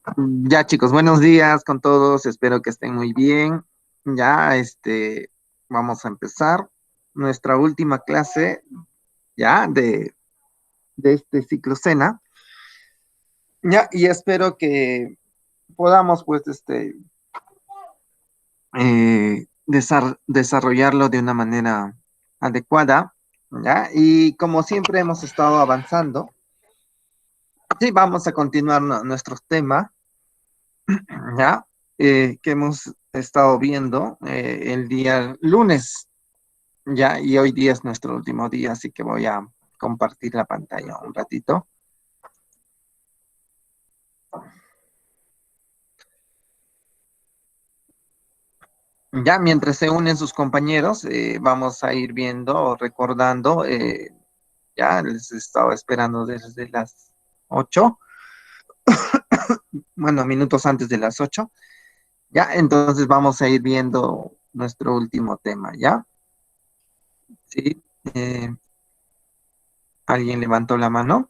Ya, chicos, buenos días con todos. Espero que estén muy bien. Ya, vamos a empezar nuestra última clase ya de este ciclo Cena. Ya, y espero que podamos, pues, desarrollarlo de una manera adecuada. Ya, y como siempre hemos estado avanzando, sí, vamos a continuar nuestro tema, ya, que hemos estado viendo el día lunes. Ya, y hoy día es nuestro último día, así que voy a compartir la pantalla un ratito. Ya, mientras se unen sus compañeros, vamos a ir viendo, recordando, ya les estaba esperando desde las 8, bueno, minutos antes de las 8. Ya, entonces vamos a ir viendo nuestro último tema, ¿ya? Sí, ¿alguien levantó la mano?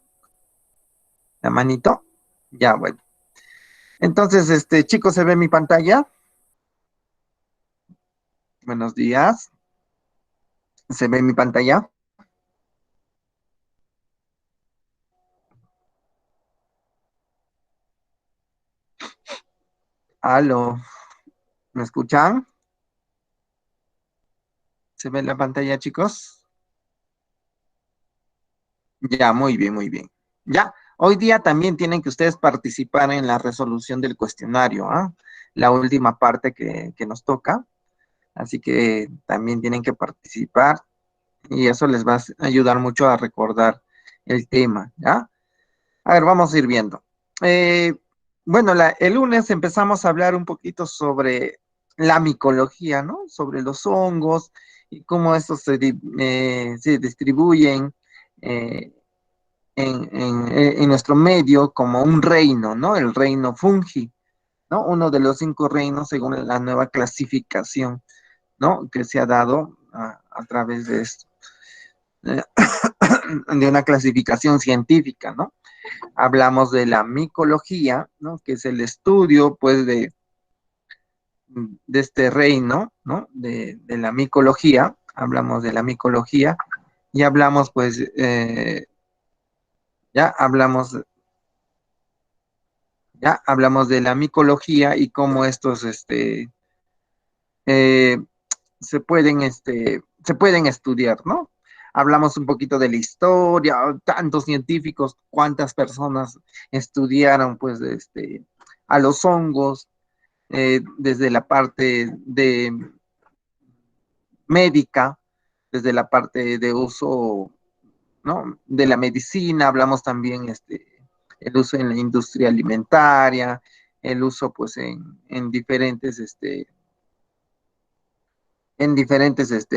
¿La manito? Ya, bueno. Entonces, chicos, ¿se ve mi pantalla? Buenos días. ¿Se ve mi pantalla? Aló, ¿me escuchan? ¿Se ve la pantalla, chicos? Ya, muy bien, muy bien. Ya, hoy día también tienen que ustedes participar en la resolución del cuestionario, ¿ah? La última parte que nos toca, así que también tienen que participar y eso les va a ayudar mucho a recordar el tema, ¿ya? A ver, vamos a ir viendo. Eh, bueno, el lunes empezamos a hablar un poquito sobre la micología, ¿no? Sobre los hongos y cómo estos se distribuyen eh, en nuestro medio como un reino, ¿no? El reino fungi, ¿no? Uno de los 5 reinos según la nueva clasificación, ¿no? Que se ha dado a través de esto, eh, de una clasificación científica, ¿no? Hablamos de la micología, ¿no? Que es el estudio, pues, de este reino, ¿no? De la micología, hablamos de la micología y hablamos, pues, ya hablamos, ya hablamos de la micología y cómo estos, eh, se pueden estudiar, ¿no? Hablamos un poquito de la historia, tantos científicos, cuántas personas estudiaron, pues, a los hongos, desde la parte de médica, desde la parte de uso, ¿no? De la medicina, hablamos también el uso en la industria alimentaria, el uso pues en diferentes,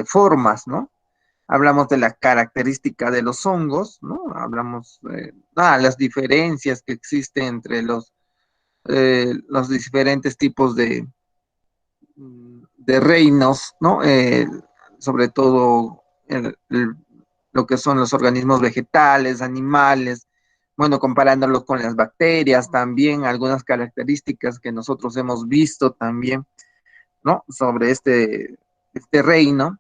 formas, ¿no? Hablamos de la característica de los hongos, ¿no? Hablamos las diferencias que existen entre los diferentes tipos de reinos, ¿no? Sobre todo lo que son los organismos vegetales, animales, bueno, comparándolos con las bacterias, también algunas características que nosotros hemos visto también, ¿no? Sobre este reino.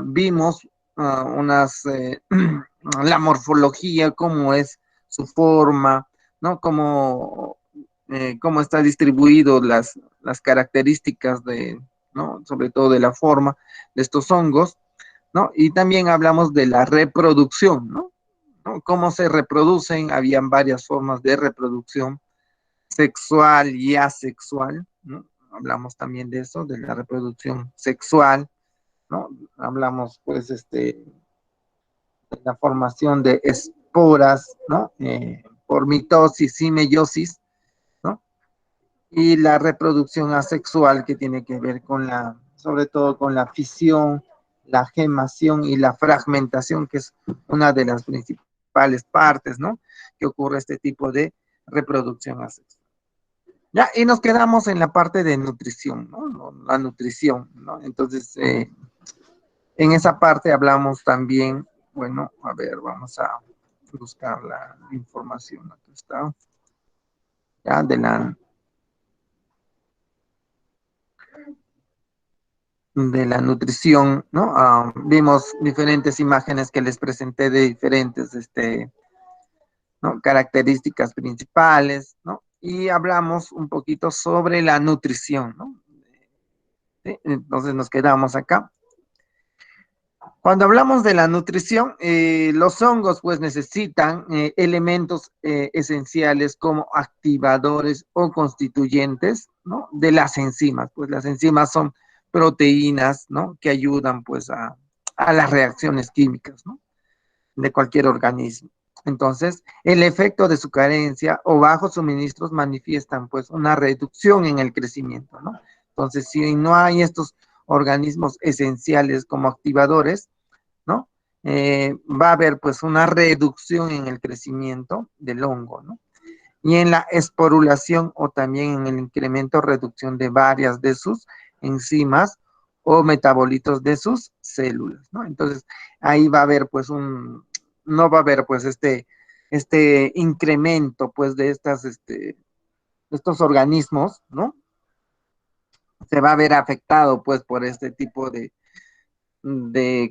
Vimos la morfología, cómo es su forma, ¿no? Cómo está distribuido las características ¿no? Sobre todo de la forma de estos hongos, ¿no? Y también hablamos de la reproducción, ¿no? ¿No? Cómo se reproducen, habían varias formas de reproducción sexual y asexual, ¿no? Hablamos también de eso, de la reproducción sexual, ¿no? Hablamos, pues, de la formación de esporas, ¿no? Por mitosis y meiosis, ¿no? Y la reproducción asexual que tiene que ver sobre todo con la fisión, la gemación y la fragmentación, que es una de las principales partes, ¿no? Que ocurre este tipo de reproducción asexual. Ya, y nos quedamos en la parte de nutrición, ¿no? La nutrición, ¿no? Entonces, en esa parte hablamos también, bueno, a ver, vamos a buscar la información. Aquí está. ya, de la nutrición, ¿no? Vimos diferentes imágenes que les presenté de diferentes, ¿no? Características principales, ¿no? Y hablamos un poquito sobre la nutrición, ¿no? ¿Sí? Entonces nos quedamos acá. Cuando hablamos de la nutrición, los hongos pues necesitan elementos esenciales como activadores o constituyentes, ¿no? De las enzimas, pues las enzimas son proteínas, ¿no? Que ayudan pues a las reacciones químicas, ¿no? De cualquier organismo. Entonces, el efecto de su carencia o bajos suministros manifiestan pues una reducción en el crecimiento, ¿no? Entonces, si no hay estos organismos esenciales como activadores, ¿no? Va a haber pues una reducción en el crecimiento del hongo, ¿no? Y en la esporulación o también en el incremento o reducción de varias de sus enzimas o metabolitos de sus células, ¿no? Entonces, ahí va a haber pues no va a haber pues este incremento pues de estos organismos, ¿no? Se va a ver afectado pues por este tipo de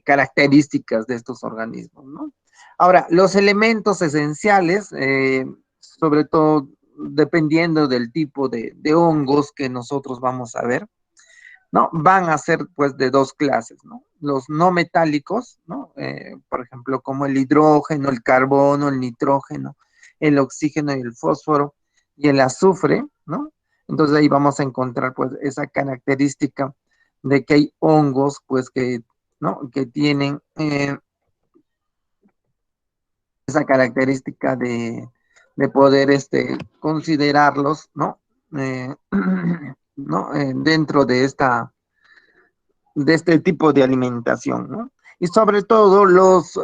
características de estos organismos, ¿no? Ahora, los elementos esenciales, sobre todo dependiendo del tipo de hongos que nosotros vamos a ver, ¿no? Van a ser pues de dos clases, ¿no? Los no metálicos, ¿no? Por ejemplo, como el hidrógeno, el carbono, el nitrógeno, el oxígeno y el fósforo y el azufre, ¿no? Entonces ahí vamos a encontrar pues esa característica de que hay hongos pues que, ¿no? Que tienen esa característica de poder considerarlos, ¿no? ¿No? Dentro de este tipo de alimentación, ¿no? Y sobre todo los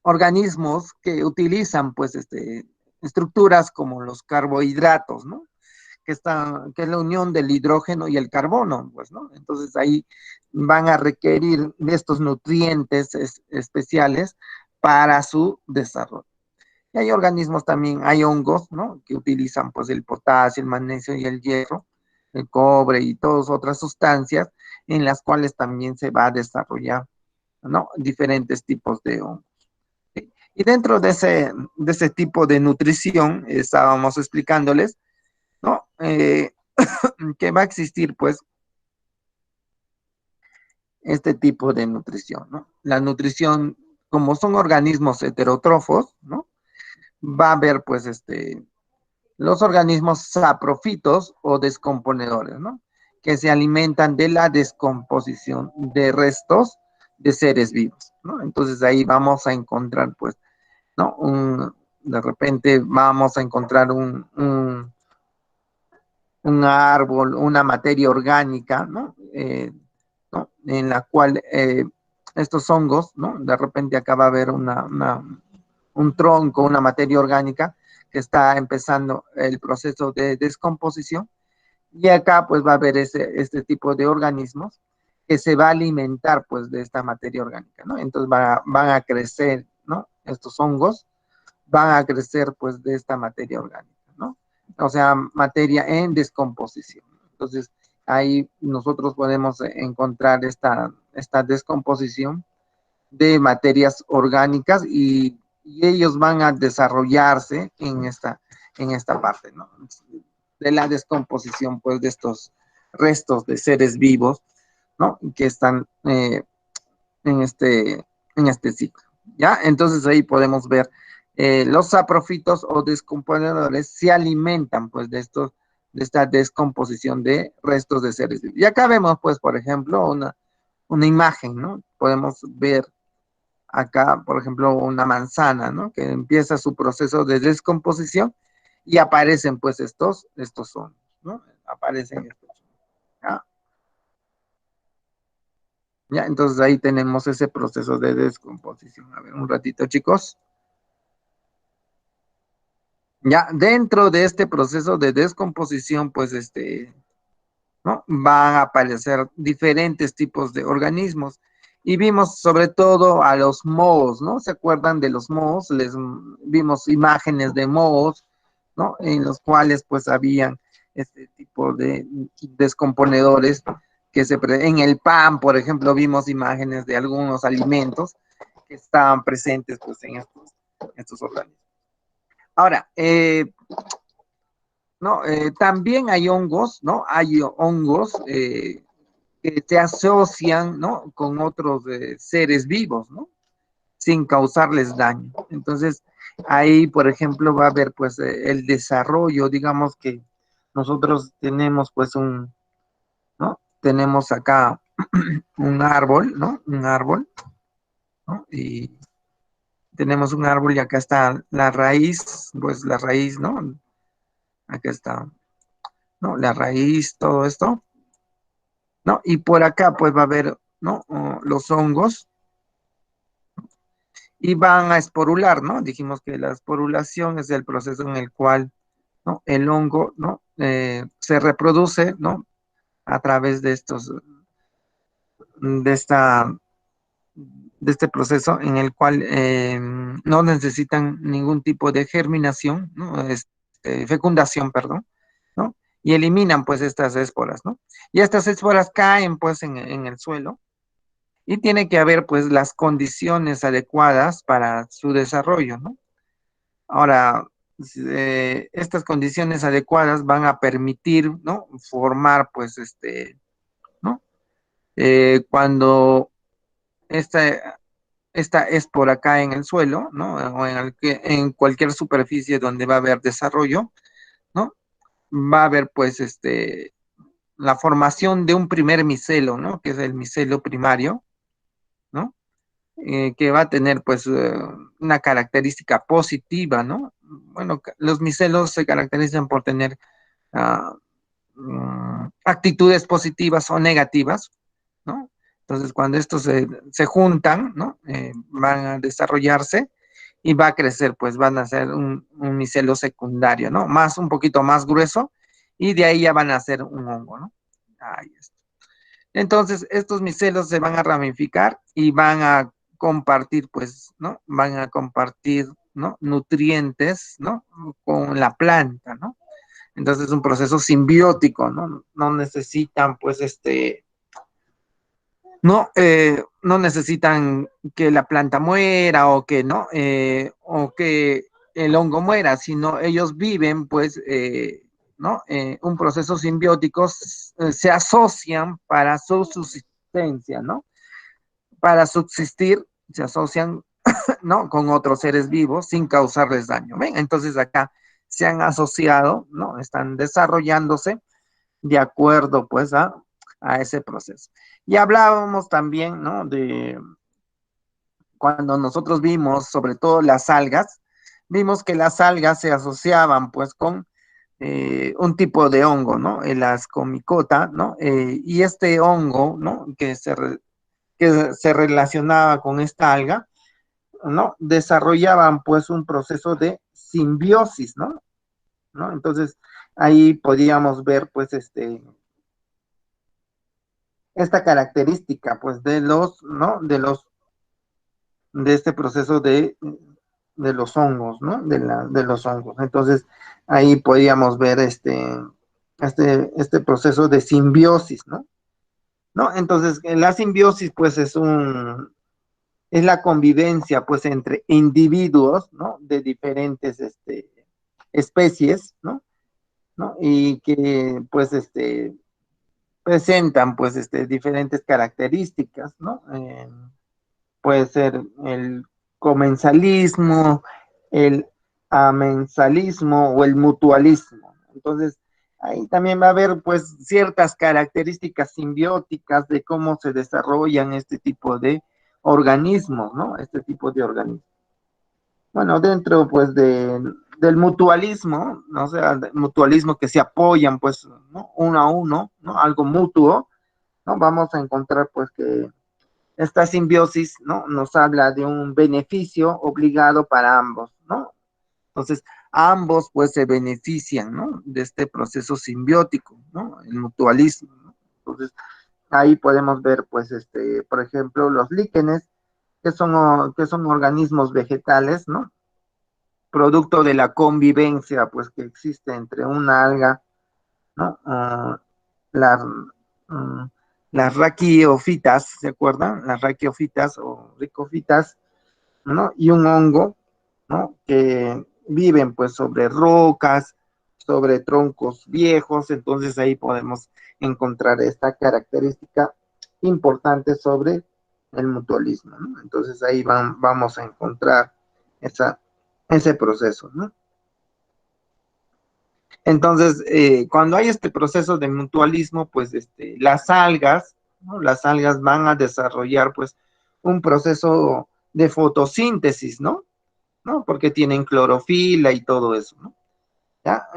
organismos que utilizan, pues, estructuras como los carbohidratos, ¿no? Que es la unión del hidrógeno y el carbono, pues, ¿no? Entonces ahí van a requerir de estos nutrientes especiales para su desarrollo. Y hay organismos también, hay hongos, ¿no? Que utilizan pues el potasio, el magnesio y el hierro, el cobre y todas otras sustancias en las cuales también se va a desarrollar, ¿no? Diferentes tipos de hongos. ¿Sí? Y dentro de ese tipo de nutrición, estábamos explicándoles, ¿no? Que va a existir pues este tipo de nutrición, ¿no? La nutrición, como son organismos heterótrofos, ¿no? Va a haber pues los organismos saprofítos o descomponedores, ¿no? Que se alimentan de la descomposición de restos de seres vivos, ¿no? Entonces ahí vamos a encontrar, pues, ¿no? De repente vamos a encontrar un árbol, una materia orgánica, ¿no? ¿No? En la cual estos hongos, ¿no? De repente acá va a haber un tronco, una materia orgánica que está empezando el proceso de descomposición y acá pues va a haber este tipo de organismos que se va a alimentar pues de esta materia orgánica, ¿no? Entonces van a crecer, ¿no? Estos hongos van a crecer pues de esta materia orgánica, ¿no? O sea, materia en descomposición. Entonces, ahí nosotros podemos encontrar esta descomposición de materias orgánicas y ellos van a desarrollarse en esta parte, ¿no? De la descomposición, pues, de estos restos de seres vivos, ¿no? Que están en en este ciclo, ¿ya? Entonces ahí podemos ver los saprofitos o descomponedores se alimentan, pues, de esta descomposición de restos de seres vivos. Y acá vemos, pues, por ejemplo, una imagen, ¿no? Podemos ver acá, por ejemplo, una manzana, ¿no? Que empieza su proceso de descomposición y aparecen pues estos hongos, ¿no? Aparecen estos. ¿Ya? ¿Ya? Entonces ahí tenemos ese proceso de descomposición. A ver, un ratito, chicos. Ya, dentro de este proceso de descomposición, pues ¿no? Van a aparecer diferentes tipos de organismos. Y vimos sobre todo a los mohos, ¿no? ¿Se acuerdan de los mohos? Les vimos imágenes de mohos, ¿no? En los cuales pues habían este tipo de descomponedores en el pan, por ejemplo, vimos imágenes de algunos alimentos que estaban presentes pues en estos organismos. Ahora, no, también hay hongos, ¿no? Hay hongos que se asocian, ¿no? Con otros seres vivos, ¿no? Sin causarles daño. Entonces, ahí, por ejemplo, va a haber pues el desarrollo, digamos que nosotros tenemos pues ¿no? Tenemos acá un árbol, ¿no? Un árbol, ¿no? Y tenemos un árbol y acá está la raíz, pues la raíz, ¿no? Acá está, ¿no? La raíz, todo esto, ¿no? Y por acá pues va a haber, ¿no? Los hongos y van a esporular, ¿no? Dijimos que la esporulación es el proceso en el cual, ¿no? El hongo, ¿no? Se reproduce, ¿no? A través de de esta, de este proceso en el cual no necesitan ningún tipo de germinación, ¿no? Fecundación, perdón, ¿no? Y eliminan pues estas esporas, ¿no? Y estas esporas caen pues en el suelo y tiene que haber pues las condiciones adecuadas para su desarrollo, ¿no? Ahora, estas condiciones adecuadas van a permitir, ¿no? Formar, pues, ¿no? Cuando esta es por acá en el suelo, ¿no? O en cualquier superficie donde va a haber desarrollo, ¿no? Va a haber, pues, la formación de un primer micelo, ¿no? Que es el micelo primario, ¿no? Que va a tener pues una característica positiva, ¿no? Bueno, los micelos se caracterizan por tener actitudes positivas o negativas, ¿no? Entonces, cuando estos se juntan, ¿no? Van a desarrollarse y va a crecer, pues van a ser un micelo secundario, ¿no? Un poquito más grueso, y de ahí ya van a ser un hongo, ¿no? Ahí está. Entonces, estos micelos se van a ramificar y van a compartir, pues, ¿no? Van a compartir, ¿no? Nutrientes, ¿no? Con la planta, ¿no? Entonces es un proceso simbiótico, ¿no? No necesitan, pues, no necesitan que la planta muera o que, ¿no? O que el hongo muera, sino ellos viven, pues, ¿no? Un proceso simbiótico, se asocian para su subsistencia, ¿no? Para subsistir, se asocian, ¿no? Con otros seres vivos sin causarles daño. ¿Ven? Entonces acá se han asociado, ¿no? Están desarrollándose de acuerdo, pues, a ese proceso. Y hablábamos también, ¿no? De cuando nosotros vimos, sobre todo las algas, vimos que las algas se asociaban, pues, con un tipo de hongo, ¿no? El ascomicota, ¿no? Y este hongo, ¿no? Que se relacionaba con esta alga, ¿no? Desarrollaban pues un proceso de simbiosis, ¿no? ¿No? Entonces ahí podíamos ver pues esta característica pues de los, ¿no? De este proceso de los hongos, ¿no? De los hongos. Entonces ahí podíamos ver este proceso de simbiosis, ¿no? ¿No? Entonces la simbiosis pues es la convivencia pues entre individuos, ¿no? De diferentes especies, ¿no? ¿No? Y que pues presentan pues diferentes características, ¿no? Puede ser el comensalismo, el amensalismo o el mutualismo. Entonces, ahí también va a haber pues ciertas características simbióticas de cómo se desarrollan este tipo de organismos, ¿no? Este tipo de organismos. Bueno, dentro pues del mutualismo, ¿no? O sea, del mutualismo que se apoyan pues, ¿no? Uno a uno, ¿no? Algo mutuo, ¿no? Vamos a encontrar pues que esta simbiosis, ¿no? Nos habla de un beneficio obligado para ambos, ¿no? Entonces, ambos pues se benefician, ¿no? De este proceso simbiótico, ¿no? El mutualismo, ¿no? Entonces, ahí podemos ver pues, por ejemplo, los líquenes, que son organismos vegetales, ¿no? producto de la convivencia, pues, que existe entre una alga, ¿no? Las, mm, las raquiofitas, ¿se acuerdan? Las raquiofitas o ricofitas, ¿no? Y un hongo, ¿no? Que viven pues sobre rocas, sobre troncos viejos, entonces ahí podemos encontrar esta característica importante sobre el mutualismo, ¿no? Entonces ahí vamos a encontrar esa, ese proceso, ¿no? Entonces, cuando hay este proceso de mutualismo, pues las algas, ¿no? Las algas van a desarrollar pues un proceso de fotosíntesis, ¿no? ¿No? Porque tienen clorofila y todo eso, ¿no? ¿Ya?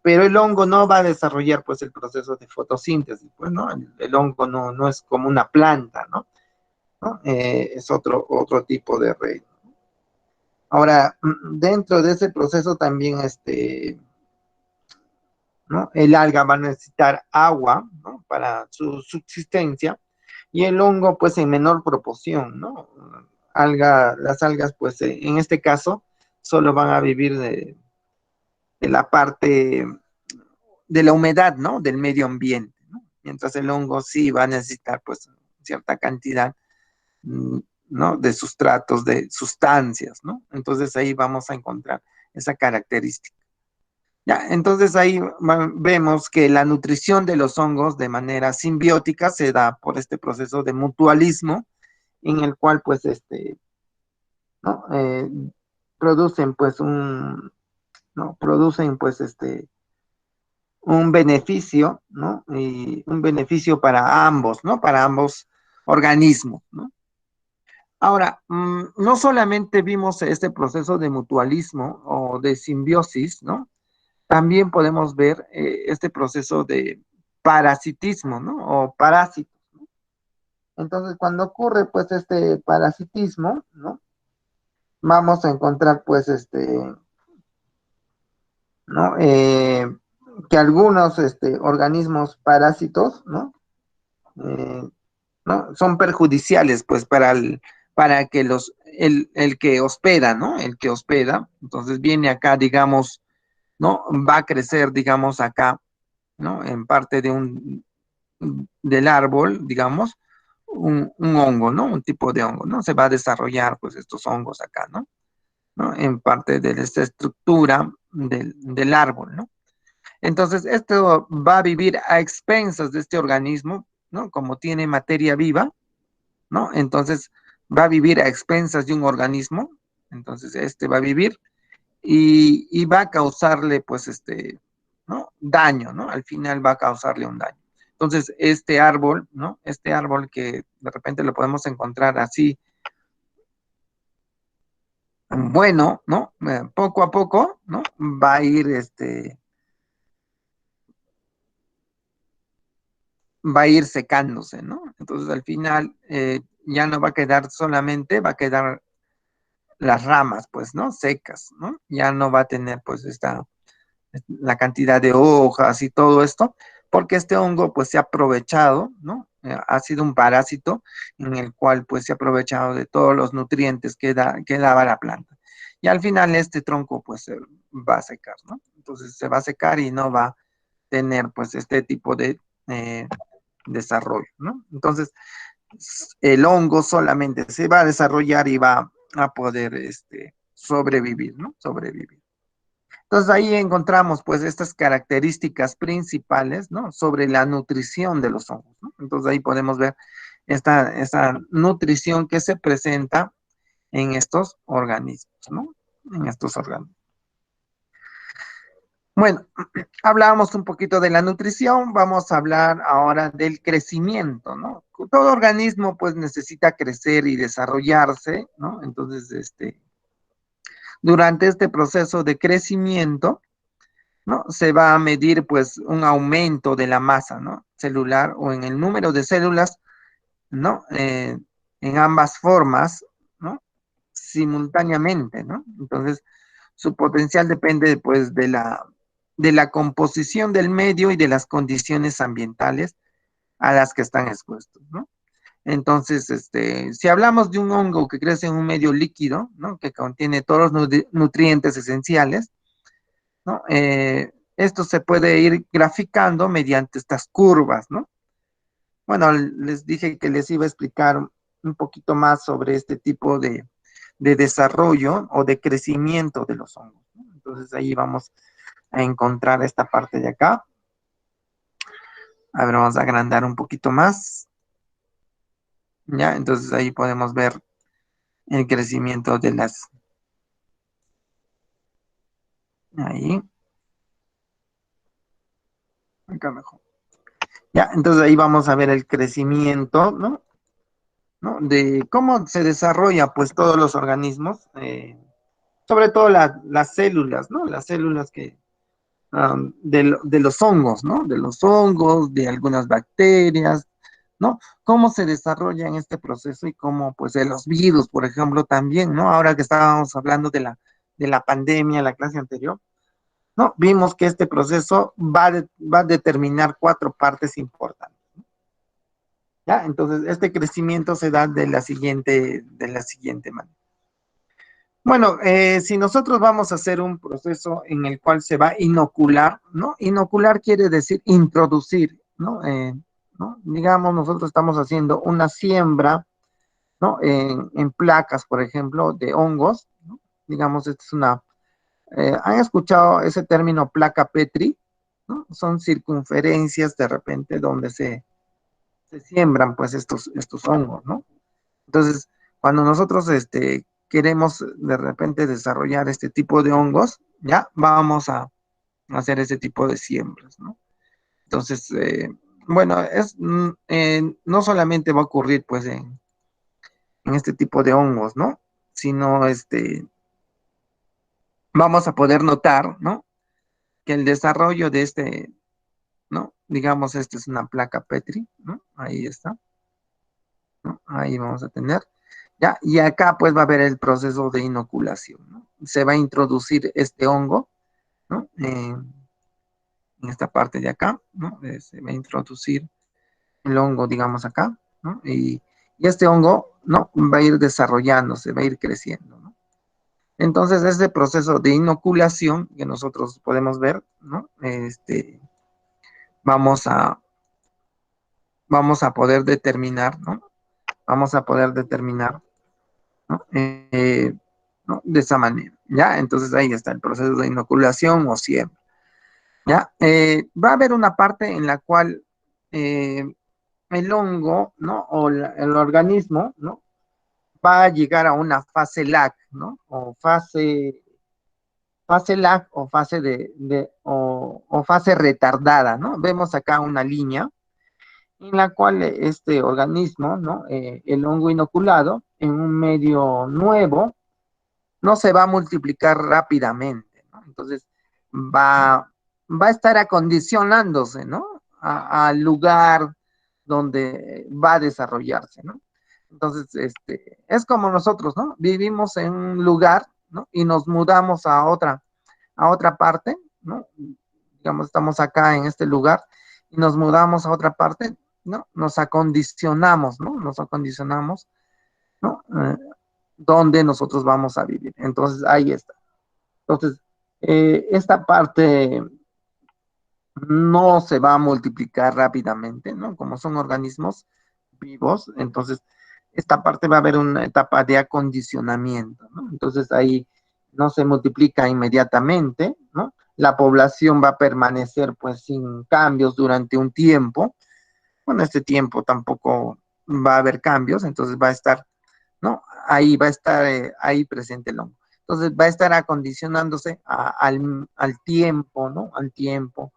Pero el hongo no va a desarrollar pues el proceso de fotosíntesis, pues, ¿no? El hongo no es como una planta, ¿no? ¿No? Es otro tipo de reino. Ahora, dentro de ese proceso también, ¿no? El alga va a necesitar agua, ¿no? Para su subsistencia y el hongo pues en menor proporción, ¿no? Las algas pues en este caso solo van a vivir de la parte de la humedad, ¿no? Del medio ambiente, ¿no? Mientras el hongo sí va a necesitar pues cierta cantidad, ¿no? De sustratos, de sustancias, ¿no? Entonces ahí vamos a encontrar esa característica. Ya, entonces ahí vemos que la nutrición de los hongos de manera simbiótica se da por este proceso de mutualismo en el cual pues ¿no? Producen pues ¿no? Producen pues un beneficio, ¿no? Y un beneficio para ambos, ¿no? Para ambos organismos, ¿no? Ahora, no solamente vimos este proceso de mutualismo o de simbiosis, ¿no? También podemos ver este proceso de parasitismo, ¿no? O parásitos. Entonces, cuando ocurre, pues, este parasitismo, ¿no? Vamos a encontrar, pues, ¿no? Que algunos, organismos parásitos, ¿no? Eh, ¿No? Son perjudiciales, pues, para que el que hospeda, ¿no? El que hospeda, entonces viene acá, digamos, ¿no? Va a crecer, digamos, acá, ¿no? En parte del árbol, digamos, un hongo, ¿no? Un tipo de hongo, ¿no? Se va a desarrollar, pues, estos hongos acá, ¿no? ¿No? En parte de esta estructura del árbol, ¿no? Entonces, esto va a vivir a expensas de este organismo, ¿no? Como tiene materia viva, ¿no? Entonces, va a vivir a expensas de un organismo, entonces, este va a vivir y va a causarle, pues, ¿no? Daño, ¿no? Al final va a causarle un daño. Entonces, este árbol, ¿no? Este árbol que de repente lo podemos encontrar así, bueno, ¿no? Poco a poco, ¿no? Va a ir, va a ir secándose, ¿no? Entonces, al final, ya no va a quedar solamente, va a quedar las ramas, pues, ¿no? Secas, ¿no? Ya no va a tener, pues, la cantidad de hojas y todo esto, porque este hongo pues se ha aprovechado, ¿no? Ha sido un parásito en el cual pues se ha aprovechado de todos los nutrientes que daba la planta. Y al final este tronco pues se va a secar, ¿no? Entonces se va a secar y no va a tener pues este tipo de desarrollo, ¿no? Entonces el hongo solamente se va a desarrollar y va a poder sobrevivir, ¿no? Sobrevivir. Entonces ahí encontramos pues estas características principales, ¿no? Sobre la nutrición de los hongos, ¿no? Entonces ahí podemos ver esta nutrición que se presenta en estos organismos, ¿no? En estos organismos. Bueno, hablábamos un poquito de la nutrición, vamos a hablar ahora del crecimiento, ¿no? Todo organismo pues necesita crecer y desarrollarse, ¿no? Entonces, durante este proceso de crecimiento, ¿no? Se va a medir pues un aumento de la masa, ¿no? Celular o en el número de células, ¿no? En ambas formas, ¿no? Simultáneamente, ¿no? Entonces, su potencial depende pues de la composición del medio y de las condiciones ambientales a las que están expuestos, ¿no? Entonces, si hablamos de un hongo que crece en un medio líquido, ¿no? Que contiene todos los nutrientes esenciales, ¿no? Esto se puede ir graficando mediante estas curvas, ¿no? Bueno, les dije que les iba a explicar un poquito más sobre este tipo de desarrollo o de crecimiento de los hongos, ¿no? Entonces ahí vamos a encontrar esta parte de acá. A ver, vamos a agrandar un poquito más. Ya, entonces ahí podemos ver el crecimiento de las... Ahí, acá mejor. Ya, entonces ahí vamos a ver el crecimiento, ¿no? ¿No? De cómo se desarrolla pues todos los organismos, sobre todo las células, ¿no? Las células que de los hongos, ¿no? De los hongos, de algunas bacterias, ¿no? Cómo se desarrolla en este proceso y cómo, pues, de los virus, por ejemplo, también, ¿no? Ahora que estábamos hablando de la pandemia, la clase anterior, ¿no? Vimos que este proceso va a determinar cuatro partes importantes, ¿ya? Entonces, este crecimiento se da de la siguiente manera. Bueno, si nosotros vamos a hacer un proceso en el cual se va a inocular, ¿no? Inocular quiere decir introducir, ¿no? ¿No? Digamos, nosotros estamos haciendo una siembra, ¿no? En placas, por ejemplo, de hongos, ¿no? Digamos, esta es una, ¿han escuchado ese término placa Petri? ¿No? Son circunferencias de repente donde se siembran, pues, estos hongos, ¿no? Entonces, cuando nosotros queremos de repente desarrollar este tipo de hongos, ya vamos a hacer ese tipo de siembras, ¿no? Entonces, bueno, no solamente va a ocurrir pues en este tipo de hongos, ¿no? Sino vamos a poder notar, ¿no? Que el desarrollo de ¿no? Digamos, esta es una placa Petri, ¿no? Ahí está, ¿no? Ahí vamos a tener. ¿Ya? Y acá pues va a haber el proceso de inoculación, ¿no? Se va a introducir este hongo, ¿no? En esta parte de acá, ¿no? Se va a introducir el hongo, digamos acá, ¿no? Y este hongo, ¿no? Va a ir desarrollándose, va a ir creciendo, ¿no? Entonces, este proceso de inoculación que nosotros podemos ver, ¿no? Vamos a, vamos a poder determinar, ¿no? Vamos a poder determinar, ¿no? ¿No? De esa manera, ¿ya? Entonces ahí está el proceso de inoculación o siembra, ¿ya? Va a haber una parte en la cual eh, el hongo, ¿no? O el organismo, ¿no? Va a llegar a una fase lag, ¿no? O fase lag o fase o fase retardada, ¿no? Vemos acá una línea en la cual este organismo, ¿no? El hongo inoculado en un medio nuevo, no se va a multiplicar rápidamente, ¿no? Entonces va a estar acondicionándose, ¿no? Al lugar donde va a desarrollarse, ¿no? Entonces, es como nosotros, ¿no? Vivimos en un lugar, ¿no? Y nos mudamos a otra parte, ¿no? Digamos, estamos acá en este lugar y nos mudamos a otra parte, ¿no? Nos acondicionamos, ¿no? Nos acondicionamos, ¿no? Donde nosotros vamos a vivir. Entonces, ahí está. Entonces, esta parte no se va a multiplicar rápidamente, ¿no? Como son organismos vivos, entonces esta parte va a haber una etapa de acondicionamiento, ¿no? Entonces ahí no se multiplica inmediatamente, ¿no? La población va a permanecer pues sin cambios durante un tiempo. Bueno, este tiempo tampoco va a haber cambios, entonces va a estar, ¿no? Ahí va a estar ahí presente el hongo. Entonces va a estar acondicionándose al tiempo, ¿no? Al tiempo,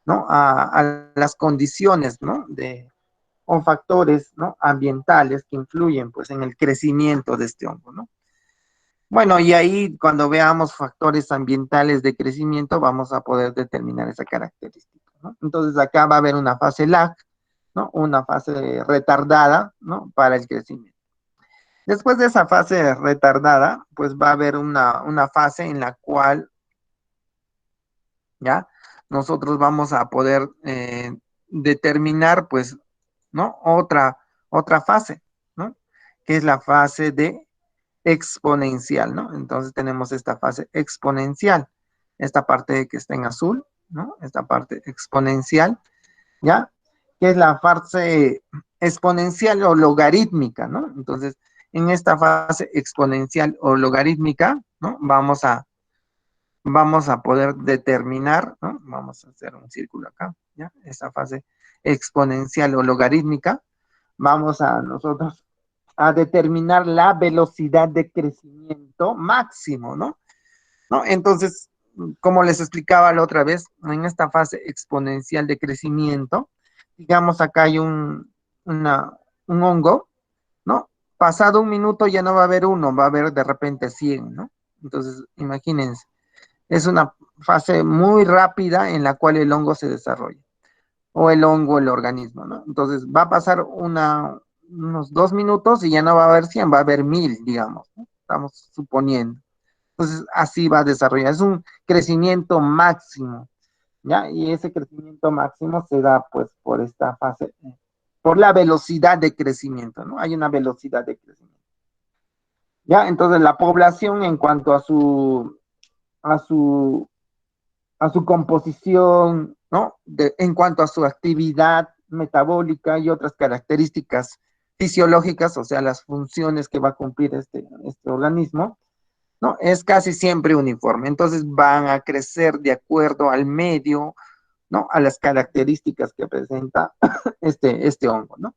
¿no? A las condiciones, ¿no? O factores, ¿no? Ambientales que influyen, pues, en el crecimiento de este hongo, ¿no? Bueno, y ahí cuando veamos factores ambientales de crecimiento, vamos a poder determinar esa característica, ¿no? Entonces acá va a haber una fase lag, ¿no? Una fase retardada, ¿no? Para el crecimiento. Después de esa fase retardada, pues va a haber una fase en la cual, ¿ya? Nosotros vamos a poder determinar, pues, ¿no? otra fase, ¿no? Que es la fase de exponencial, ¿no? Entonces tenemos esta fase exponencial, esta parte que está en azul, ¿no? Esta parte exponencial, ¿ya? Que es la fase exponencial o logarítmica, ¿no? Entonces, en esta fase exponencial o logarítmica, ¿no? Vamos a poder determinar, ¿no? Vamos a hacer un círculo acá, ¿ya? Esta fase exponencial o logarítmica, vamos a nosotros a determinar la velocidad de crecimiento máximo, ¿no? ¿No? Entonces, como les explicaba la otra vez, en esta fase exponencial de crecimiento, digamos acá hay un hongo, ¿no? Pasado un minuto ya no va a haber uno, va a haber de repente 100, ¿no? Entonces, imagínense, es una fase muy rápida en la cual el hongo se desarrolla, o el hongo, el organismo, ¿no? Entonces, va a pasar unos 2 minutos y ya no va a haber 100, va a haber 1000, digamos, ¿no? Estamos suponiendo. Entonces, así va a desarrollar. Es un crecimiento máximo, ¿ya? Y ese crecimiento máximo se da, pues, por esta fase, por la velocidad de crecimiento, ¿no? Hay una velocidad de crecimiento, ¿ya? Entonces, la población en cuanto a su, a su composición, ¿no? En cuanto a su actividad metabólica y otras características fisiológicas, o sea, las funciones que va a cumplir este organismo, ¿no? Es casi siempre uniforme. Entonces van a crecer de acuerdo al medio, ¿no? A las características que presenta este hongo, ¿no?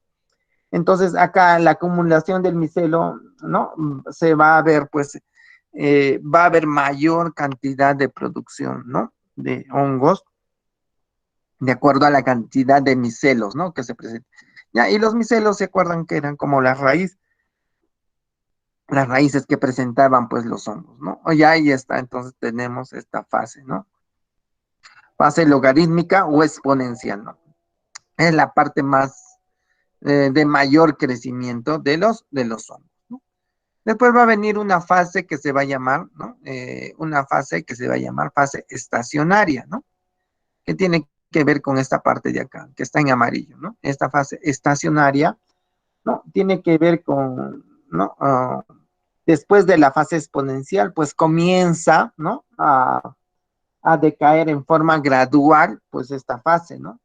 Entonces acá la acumulación del micelo, ¿no? Se va a ver, pues, va a haber mayor cantidad de producción, ¿no? De hongos, de acuerdo a la cantidad de micelos, ¿no? Que se presentan. Ya, y los micelos se acuerdan que eran como las raíces que presentaban pues los hongos, ¿no? O ya ahí está, entonces tenemos esta fase, ¿no? Fase logarítmica o exponencial, ¿no? Es la parte más de mayor crecimiento de los hongos, ¿no? Después va a venir una fase que se va a llamar, ¿no? Una fase que se va a llamar fase estacionaria, ¿no? Que tiene que ver con esta parte de acá, que está en amarillo, ¿no? Esta fase estacionaria, ¿no? Tiene que ver con, ¿no? Después de la fase exponencial, pues comienza, ¿no? A decaer en forma gradual, pues esta fase, ¿no?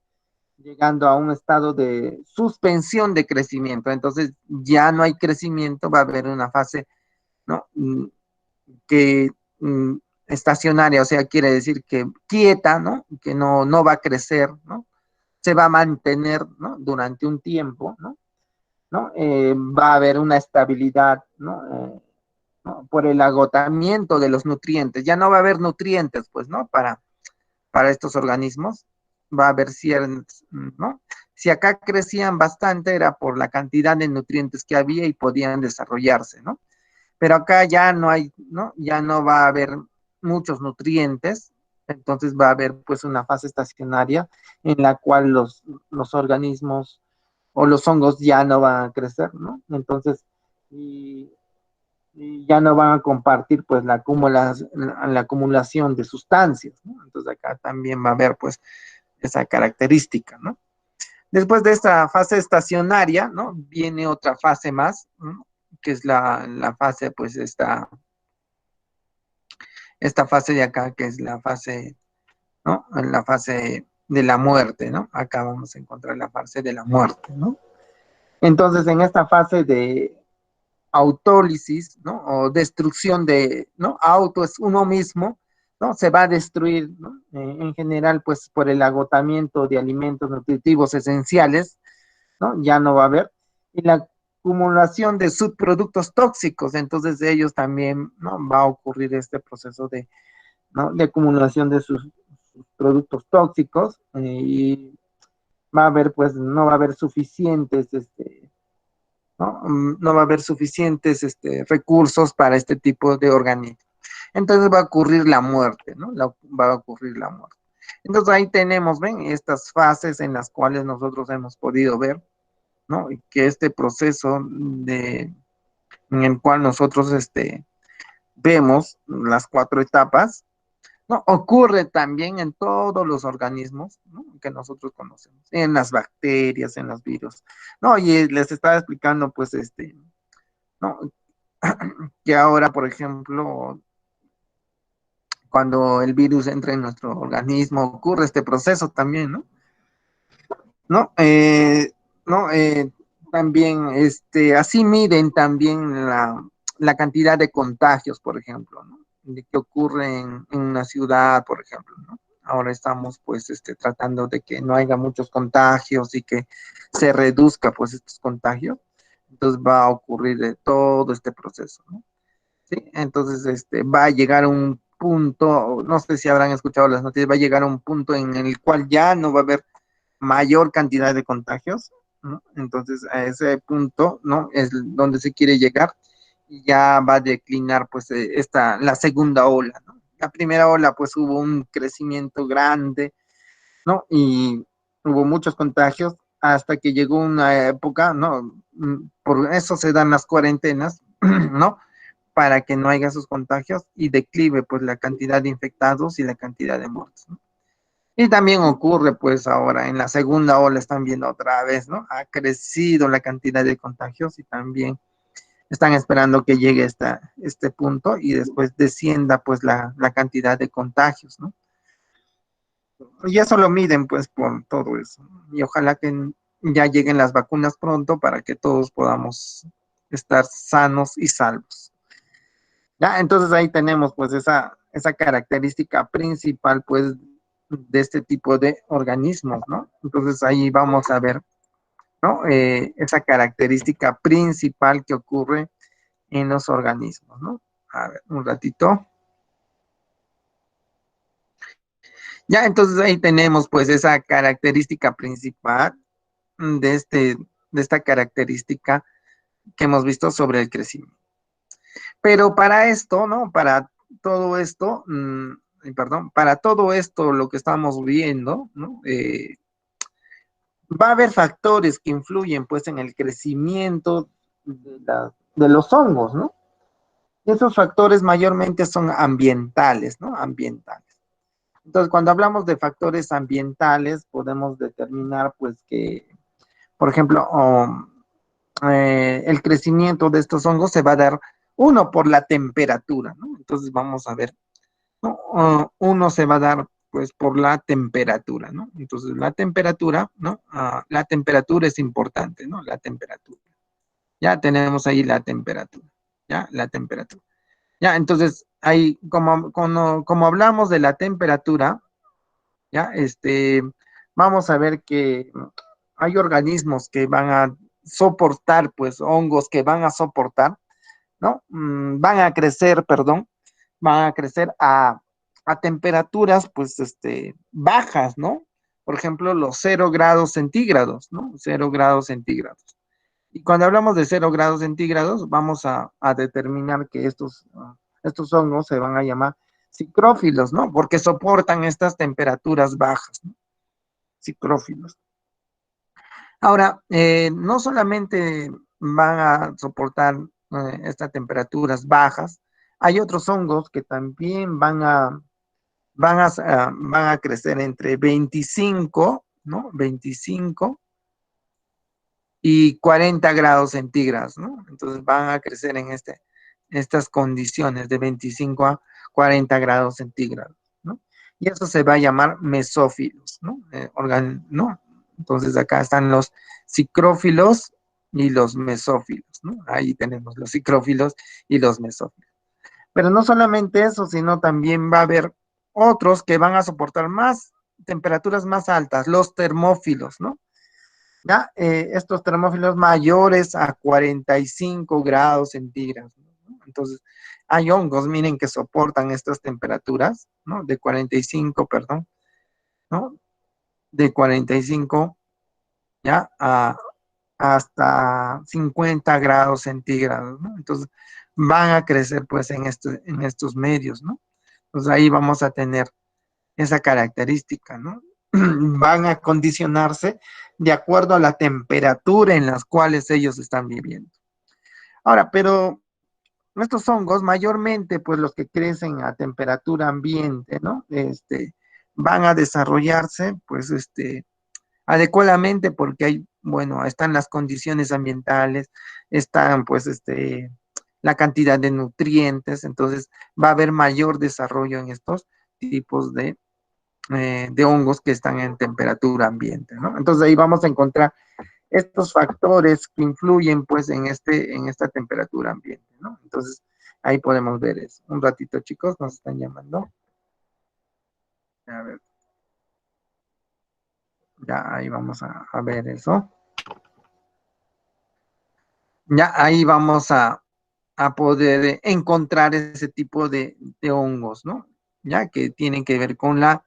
Llegando a un estado de suspensión de crecimiento. Entonces ya no hay crecimiento, va a haber una fase, ¿no? Que estacionaria, o sea, quiere decir que quieta, ¿no? Que no va a crecer, ¿no? Se va a mantener, ¿no? Durante un tiempo, ¿no? ¿No? Va a haber una estabilidad, ¿no? ¿No? Por el agotamiento de los nutrientes. Ya no va a haber nutrientes, pues, ¿no? Para estos organismos. Va a haber ciertos, ¿no? Si acá crecían bastante era por la cantidad de nutrientes que había y podían desarrollarse, ¿no? Pero acá ya no hay, ¿no? Ya no va a haber muchos nutrientes, entonces va a haber pues una fase estacionaria en la cual los organismos o los hongos ya no van a crecer, ¿no? Entonces, y ya no van a compartir pues la acumulación de sustancias, ¿no? Entonces acá también va a haber pues esa característica, ¿no? Después de esta fase estacionaria, ¿no? Viene otra fase más, ¿no? Que es la fase pues esta fase de acá, que es la fase, ¿no? La fase de la muerte, ¿no? Acá vamos a encontrar la fase de la muerte, ¿no? Entonces en esta fase de autólisis, ¿no? O destrucción de, ¿no? Auto es uno mismo, ¿no? Se va a destruir, ¿no? En general, pues por el agotamiento de alimentos nutritivos esenciales, ¿no? Ya no va a haber. Y la acumulación de subproductos tóxicos, entonces de ellos también, ¿no? Va a ocurrir este proceso de, ¿no? De acumulación de sus productos tóxicos y va a haber, pues, no va a haber suficientes, ¿no? No va a haber suficientes recursos para este tipo de organismos. Entonces va a ocurrir la muerte, ¿no? Va a ocurrir la muerte. Entonces ahí tenemos, ven, estas fases en las cuales nosotros hemos podido ver, ¿no? Y que este proceso en el cual nosotros vemos las 4 etapas, ¿no? Ocurre también en todos los organismos, ¿no? Que nosotros conocemos, en las bacterias, en los virus, ¿no? Y les estaba explicando, pues, ¿no? Que ahora, por ejemplo, cuando el virus entra en nuestro organismo, ocurre este proceso también, ¿no? ¿No? ¿No? También, así miden también la cantidad de contagios, por ejemplo, ¿no? De que ocurre en una ciudad, por ejemplo, ¿no? Ahora estamos, pues, tratando de que no haya muchos contagios y que se reduzca, pues, estos contagios. Entonces va a ocurrir todo este proceso, ¿no? Sí, entonces, va a llegar un punto, no sé si habrán escuchado las noticias, va a llegar a un punto en el cual ya no va a haber mayor cantidad de contagios, ¿no? Entonces, a ese punto, ¿no? Es donde se quiere llegar y ya va a declinar, pues, la segunda ola, ¿no? La primera ola, pues, hubo un crecimiento grande, ¿no? Y hubo muchos contagios hasta que llegó una época, ¿no? Por eso se dan las cuarentenas, ¿no? Para que no haya esos contagios y declive, pues, la cantidad de infectados y la cantidad de muertos, ¿no? Y también ocurre, pues ahora en la segunda ola están viendo otra vez, ¿no? Ha crecido la cantidad de contagios y también están esperando que llegue este punto y después descienda pues la cantidad de contagios, ¿no? Y eso lo miden pues por todo eso, ¿no? Y ojalá que ya lleguen las vacunas pronto para que todos podamos estar sanos y salvos. Ya, entonces ahí tenemos pues esa característica principal pues de este tipo de organismos, ¿no? Entonces ahí vamos a ver, ¿no? Esa característica principal que ocurre en los organismos, ¿no? A ver, un ratito. Ya, entonces ahí tenemos pues esa característica principal de esta característica que hemos visto sobre el crecimiento. Pero para esto, ¿no? Para todo esto, perdón, para todo esto, lo que estamos viendo, ¿no? Va a haber factores que influyen, pues, en el crecimiento de los hongos, ¿no? Y esos factores mayormente son ambientales, ¿no? Ambientales. Entonces, cuando hablamos de factores ambientales, podemos determinar, pues, que, por ejemplo, el crecimiento de estos hongos se va a dar, uno, por la temperatura, ¿no? Entonces, vamos a ver, ¿no? Uno se va a dar pues por la temperatura, ¿no? Entonces la temperatura, ¿no? La temperatura es importante, ¿no? La temperatura. Ya tenemos ahí la temperatura, ¿ya? La temperatura. Ya, entonces ahí, como hablamos de la temperatura, ¿ya? Vamos a ver que hay organismos que van a soportar, pues hongos que van a soportar, ¿no? Van a crecer, perdón, van a crecer a temperaturas, pues, bajas, ¿no? Por ejemplo, los 0 grados centígrados, ¿no? 0 grados centígrados. Y cuando hablamos de 0 grados centígrados, vamos a determinar que estos hongos se van a llamar psicrófilos, ¿no? Porque soportan estas temperaturas bajas, ¿no? Psicrófilos. Ahora, no solamente van a soportar estas temperaturas bajas, hay otros hongos que también van a crecer entre 25, ¿no? 25 y 40 grados centígrados, ¿no? Entonces van a crecer en estas condiciones de 25 a 40 grados centígrados, ¿no? Y eso se va a llamar mesófilos, ¿no? ¿No? Entonces acá están los psicrófilos y los mesófilos, ¿no? Ahí tenemos los psicrófilos y los mesófilos. Pero no solamente eso, sino también va a haber otros que van a soportar más temperaturas más altas, los termófilos, ¿no? ¿Ya? Estos termófilos mayores a 45 grados centígrados, ¿no? Entonces, hay hongos, miren, que soportan estas temperaturas, ¿no? De 45, perdón, ¿no? De 45, ¿ya? Hasta 50 grados centígrados, ¿no? Entonces, van a crecer, pues, en estos medios, ¿no? Entonces, ahí vamos a tener esa característica, ¿no? Van a condicionarse de acuerdo a la temperatura en las cuales ellos están viviendo. Ahora, pero estos hongos, mayormente, pues los que crecen a temperatura ambiente, ¿no? Van a desarrollarse, pues, adecuadamente porque hay, bueno, están las condiciones ambientales, están, pues, la cantidad de nutrientes, entonces va a haber mayor desarrollo en estos tipos de hongos que están en temperatura ambiente, ¿no? Entonces ahí vamos a encontrar estos factores que influyen pues en esta temperatura ambiente, ¿no? Entonces ahí podemos ver eso. Un ratito, chicos, nos están llamando. A ver, ya ahí vamos a ver eso. Ya ahí vamos a poder encontrar ese tipo de hongos, ¿no? Ya que tienen que ver con la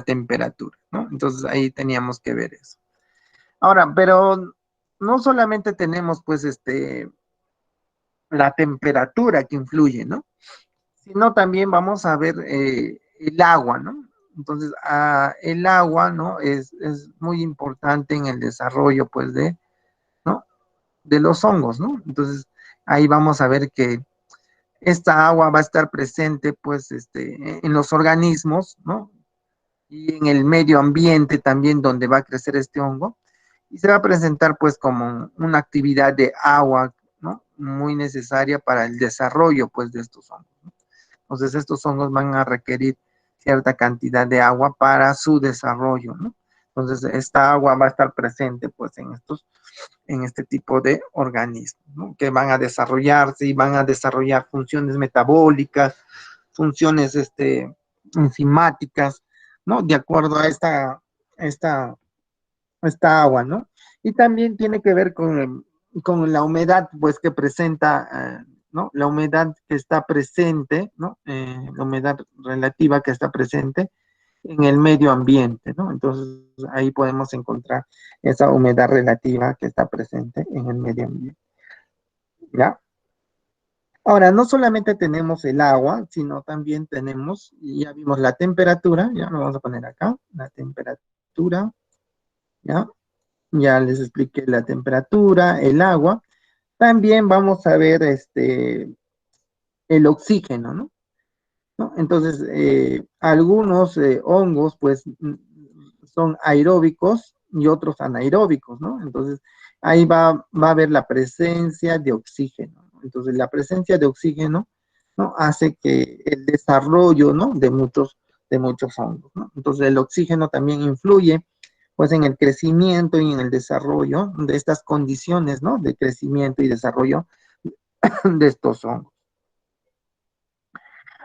temperatura, ¿no? Entonces ahí teníamos que ver eso. Ahora, pero no solamente tenemos pues la temperatura que influye, ¿no? Sino también vamos a ver el agua, ¿no? Entonces, el agua, ¿no? Es muy importante en el desarrollo, pues, ¿no? De los hongos, ¿no? Entonces, ahí vamos a ver que esta agua va a estar presente, pues, en los organismos, ¿no? Y en el medio ambiente también donde va a crecer este hongo. Y se va a presentar, pues, como una actividad de agua, ¿no? Muy necesaria para el desarrollo, pues, de estos hongos, ¿no? Entonces, estos hongos van a requerir cierta cantidad de agua para su desarrollo, ¿no? Entonces, esta agua va a estar presente, pues, en este tipo de organismos, ¿no? Que van a desarrollarse y van a desarrollar funciones metabólicas, funciones, enzimáticas, ¿no? De acuerdo a esta, esta agua, ¿no? Y también tiene que ver con la humedad, pues, que presenta, ¿no? La humedad que está presente, ¿no? La humedad relativa que está presente en el medio ambiente, ¿no? Entonces, ahí podemos encontrar esa humedad relativa que está presente en el medio ambiente, ¿ya? Ahora, no solamente tenemos el agua, sino también tenemos, ya vimos la temperatura, ya lo vamos a poner acá, la temperatura, ¿ya? Ya les expliqué la temperatura, el agua. También vamos a ver el oxígeno, ¿no? ¿No? Entonces, algunos hongos, pues, son aeróbicos y otros anaeróbicos, ¿no? Entonces, ahí va a haber la presencia de oxígeno, ¿no? Entonces, la presencia de oxígeno, ¿no? Hace que el desarrollo, ¿no? De muchos hongos, ¿no? Entonces, el oxígeno también influye pues en el crecimiento y en el desarrollo de estas condiciones, ¿no? De crecimiento y desarrollo de estos hongos.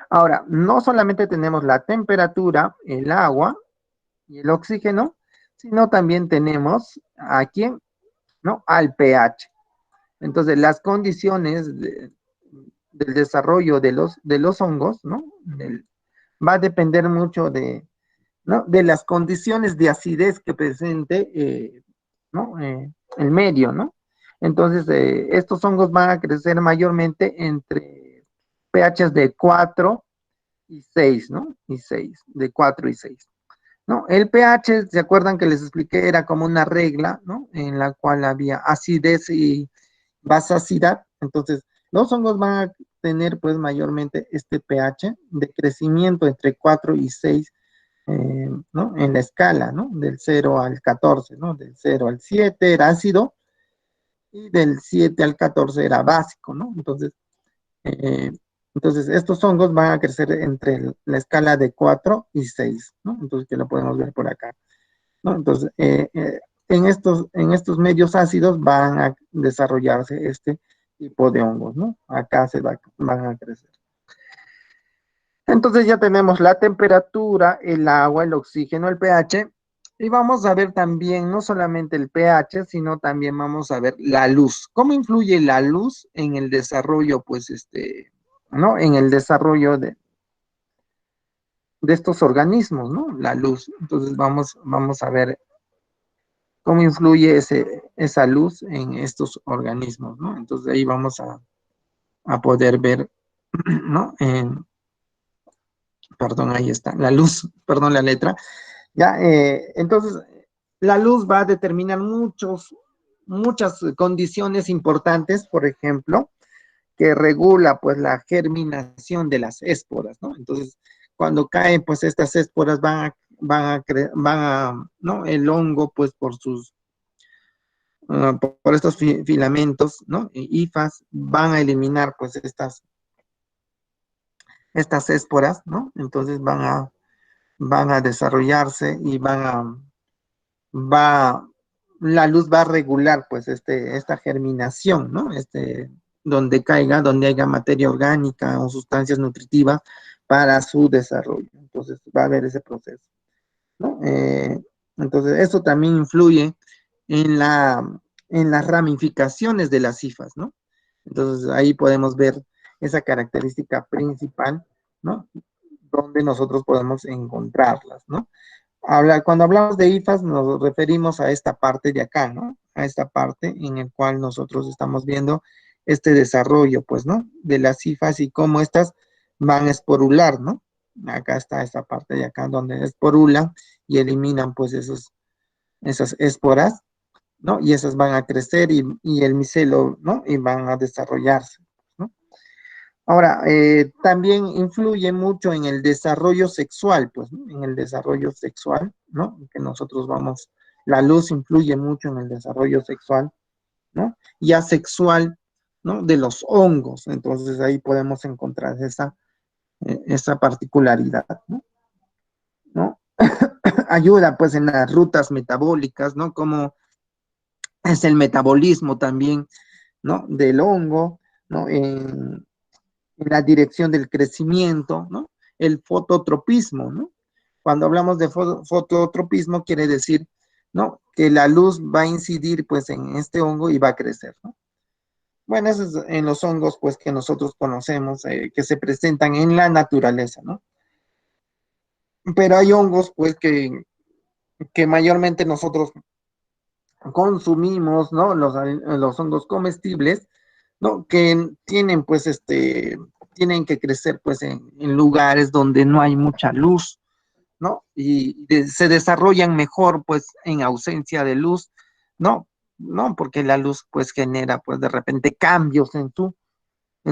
Ahora, no solamente tenemos la temperatura, el agua y el oxígeno, sino también tenemos aquí, ¿no? Al pH. Entonces, las condiciones del desarrollo de los hongos, ¿no? Va a depender mucho ¿no? De las condiciones de acidez que presente, ¿no? El medio, ¿no? Entonces, estos hongos van a crecer mayormente entre pHs de 4 y 6, ¿no? Y 6, de 4 y 6. ¿No? El pH, ¿se acuerdan que les expliqué? Era como una regla, ¿no? En la cual había acidez y basacidad. Entonces, los hongos van a tener pues mayormente este pH de crecimiento entre 4 y 6, ¿no? En la escala, ¿no? Del 0 al 14, ¿no? Del 0 al 7 era ácido y del 7 al 14 era básico, ¿no? Eh, entonces estos hongos van a crecer entre la escala de 4 y 6, ¿no? Entonces, que lo podemos ver por acá, ¿no? Entonces, en estos medios ácidos van a desarrollarse este tipo de hongos, ¿no? Acá van a crecer. Entonces ya tenemos la temperatura, el agua, el oxígeno, el pH, y vamos a ver también no solamente el pH, sino también vamos a ver la luz. ¿Cómo influye la luz en el desarrollo, pues, ¿no? En el desarrollo de estos organismos, ¿no? La luz. Entonces vamos a ver cómo influye esa luz en estos organismos, ¿no? Entonces ahí vamos a poder ver, ¿no? Perdón, ahí está, la luz, perdón la letra. Ya, entonces, la luz va a determinar muchas condiciones importantes, por ejemplo, que regula pues la germinación de las esporas, ¿no? Entonces, cuando caen pues estas esporas ¿no? El hongo pues por sus, por estos filamentos, ¿no? Hifas van a eliminar pues estas esporas, ¿no? Entonces van a desarrollarse y va, la luz va a regular pues esta germinación, ¿no? Donde haya materia orgánica o sustancias nutritivas para su desarrollo. Entonces va a haber ese proceso, ¿no? Entonces eso también influye en en las ramificaciones de las cifras, ¿no? Entonces ahí podemos ver esa característica principal, ¿no? Donde nosotros podemos encontrarlas, ¿no? Cuando hablamos de IFAS nos referimos a esta parte de acá, ¿no? A esta parte en el cual nosotros estamos viendo este desarrollo, pues, ¿no? De las IFAS y cómo estas van a esporular, ¿no? Acá está esta parte de acá donde esporulan y eliminan, pues, esas esporas, ¿no? Y esas van a crecer y el micelo, ¿no? Y van a desarrollarse, ¿no? Ahora, también influye mucho en el desarrollo sexual, pues, ¿no? En el desarrollo sexual, ¿no? Que nosotros la luz influye mucho en el desarrollo sexual, ¿no? Y asexual, ¿no? De los hongos. Entonces ahí podemos encontrar esa particularidad, ¿no? ¿No? Ayuda, pues, en las rutas metabólicas, ¿no? Como es el metabolismo también, ¿no? Del hongo, ¿no? En la dirección del crecimiento, ¿no? El fototropismo, ¿no? Cuando hablamos de fototropismo quiere decir, ¿no? Que la luz va a incidir pues en este hongo y va a crecer, ¿no? Bueno, eso es en los hongos pues que nosotros conocemos, que se presentan en la naturaleza, ¿no? Pero hay hongos pues que mayormente nosotros consumimos, ¿no? Los hongos comestibles, ¿no? Que tienen pues tienen que crecer pues en lugares donde no hay mucha luz, ¿no? Y se desarrollan mejor pues en ausencia de luz, ¿no? ¿No? Porque la luz pues genera pues de repente cambios en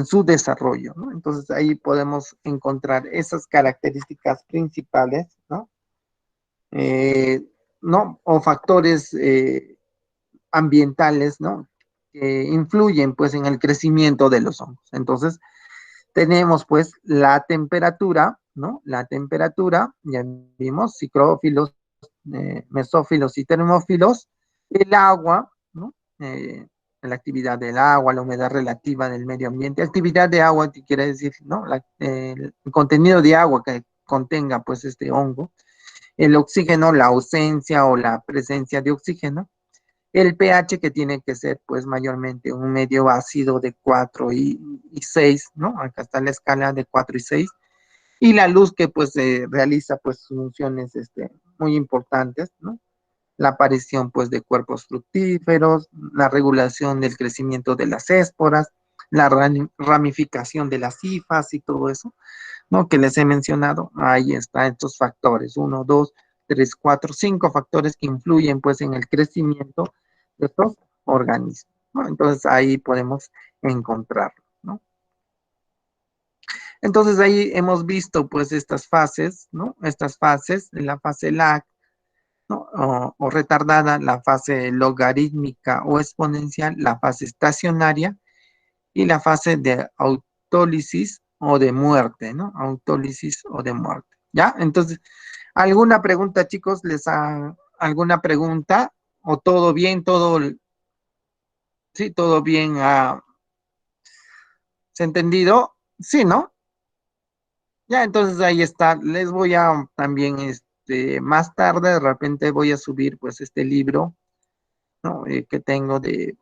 su desarrollo, ¿no? Entonces ahí podemos encontrar esas características principales, ¿no? Eh, ¿No? O factores ambientales, ¿no? Que influyen pues en el crecimiento de los hongos. Entonces, tenemos pues la temperatura, ¿no? La temperatura, ya vimos, psicrófilos, mesófilos y termófilos, el agua, ¿no? La actividad del agua, la humedad relativa del medio ambiente, actividad de agua, que quiere decir, ¿no? El contenido de agua que contenga pues este hongo, el oxígeno, la ausencia o la presencia de oxígeno, el pH que tiene que ser pues mayormente un medio ácido de 4 y 6, ¿no? Acá está la escala de 4 y 6. Y la luz que pues realiza pues funciones muy importantes, ¿no? La aparición pues de cuerpos fructíferos, la regulación del crecimiento de las esporas, la ramificación de las hifas y todo eso, ¿no? Que les he mencionado. Ahí están estos factores, 1, 2, 3, 4, 5 factores que influyen pues en el crecimiento de estos organismos, ¿no? Entonces ahí podemos encontrarlo, ¿no? Entonces ahí hemos visto pues estas fases, ¿no? Estas fases, la fase lag, ¿no? O retardada, la fase logarítmica o exponencial, la fase estacionaria y la fase de autólisis o de muerte, ¿no? Autólisis o de muerte, ¿ya? Entonces, ¿alguna pregunta, chicos? ¿Alguna pregunta? ¿O todo bien? Sí, todo bien. ¿Se ha entendido? Sí, ¿no? Ya, entonces ahí está. Les voy a también, más tarde, de repente voy a subir pues este libro, ¿no? Que tengo de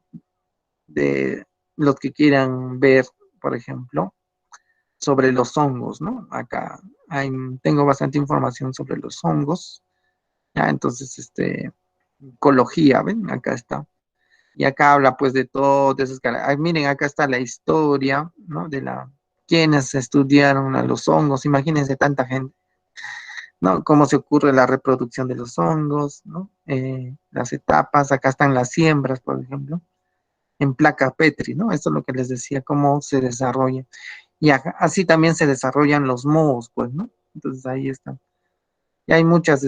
los que quieran ver, por ejemplo, sobre los hongos, ¿no? Acá tengo bastante información sobre los hongos, ¿ya? Entonces, ecología, ¿ven? Acá está. Y acá habla pues de todo, de esas miren, acá está la historia, ¿no? Quienes estudiaron a los hongos, imagínense tanta gente, ¿no? Cómo se ocurre la reproducción de los hongos, ¿no? Las etapas, acá están las siembras, por ejemplo. en placa Petri, ¿no? Esto es lo que les decía, cómo se desarrolla. Y así también se desarrollan los mohos, pues, ¿no? Entonces ahí están. Y hay muchas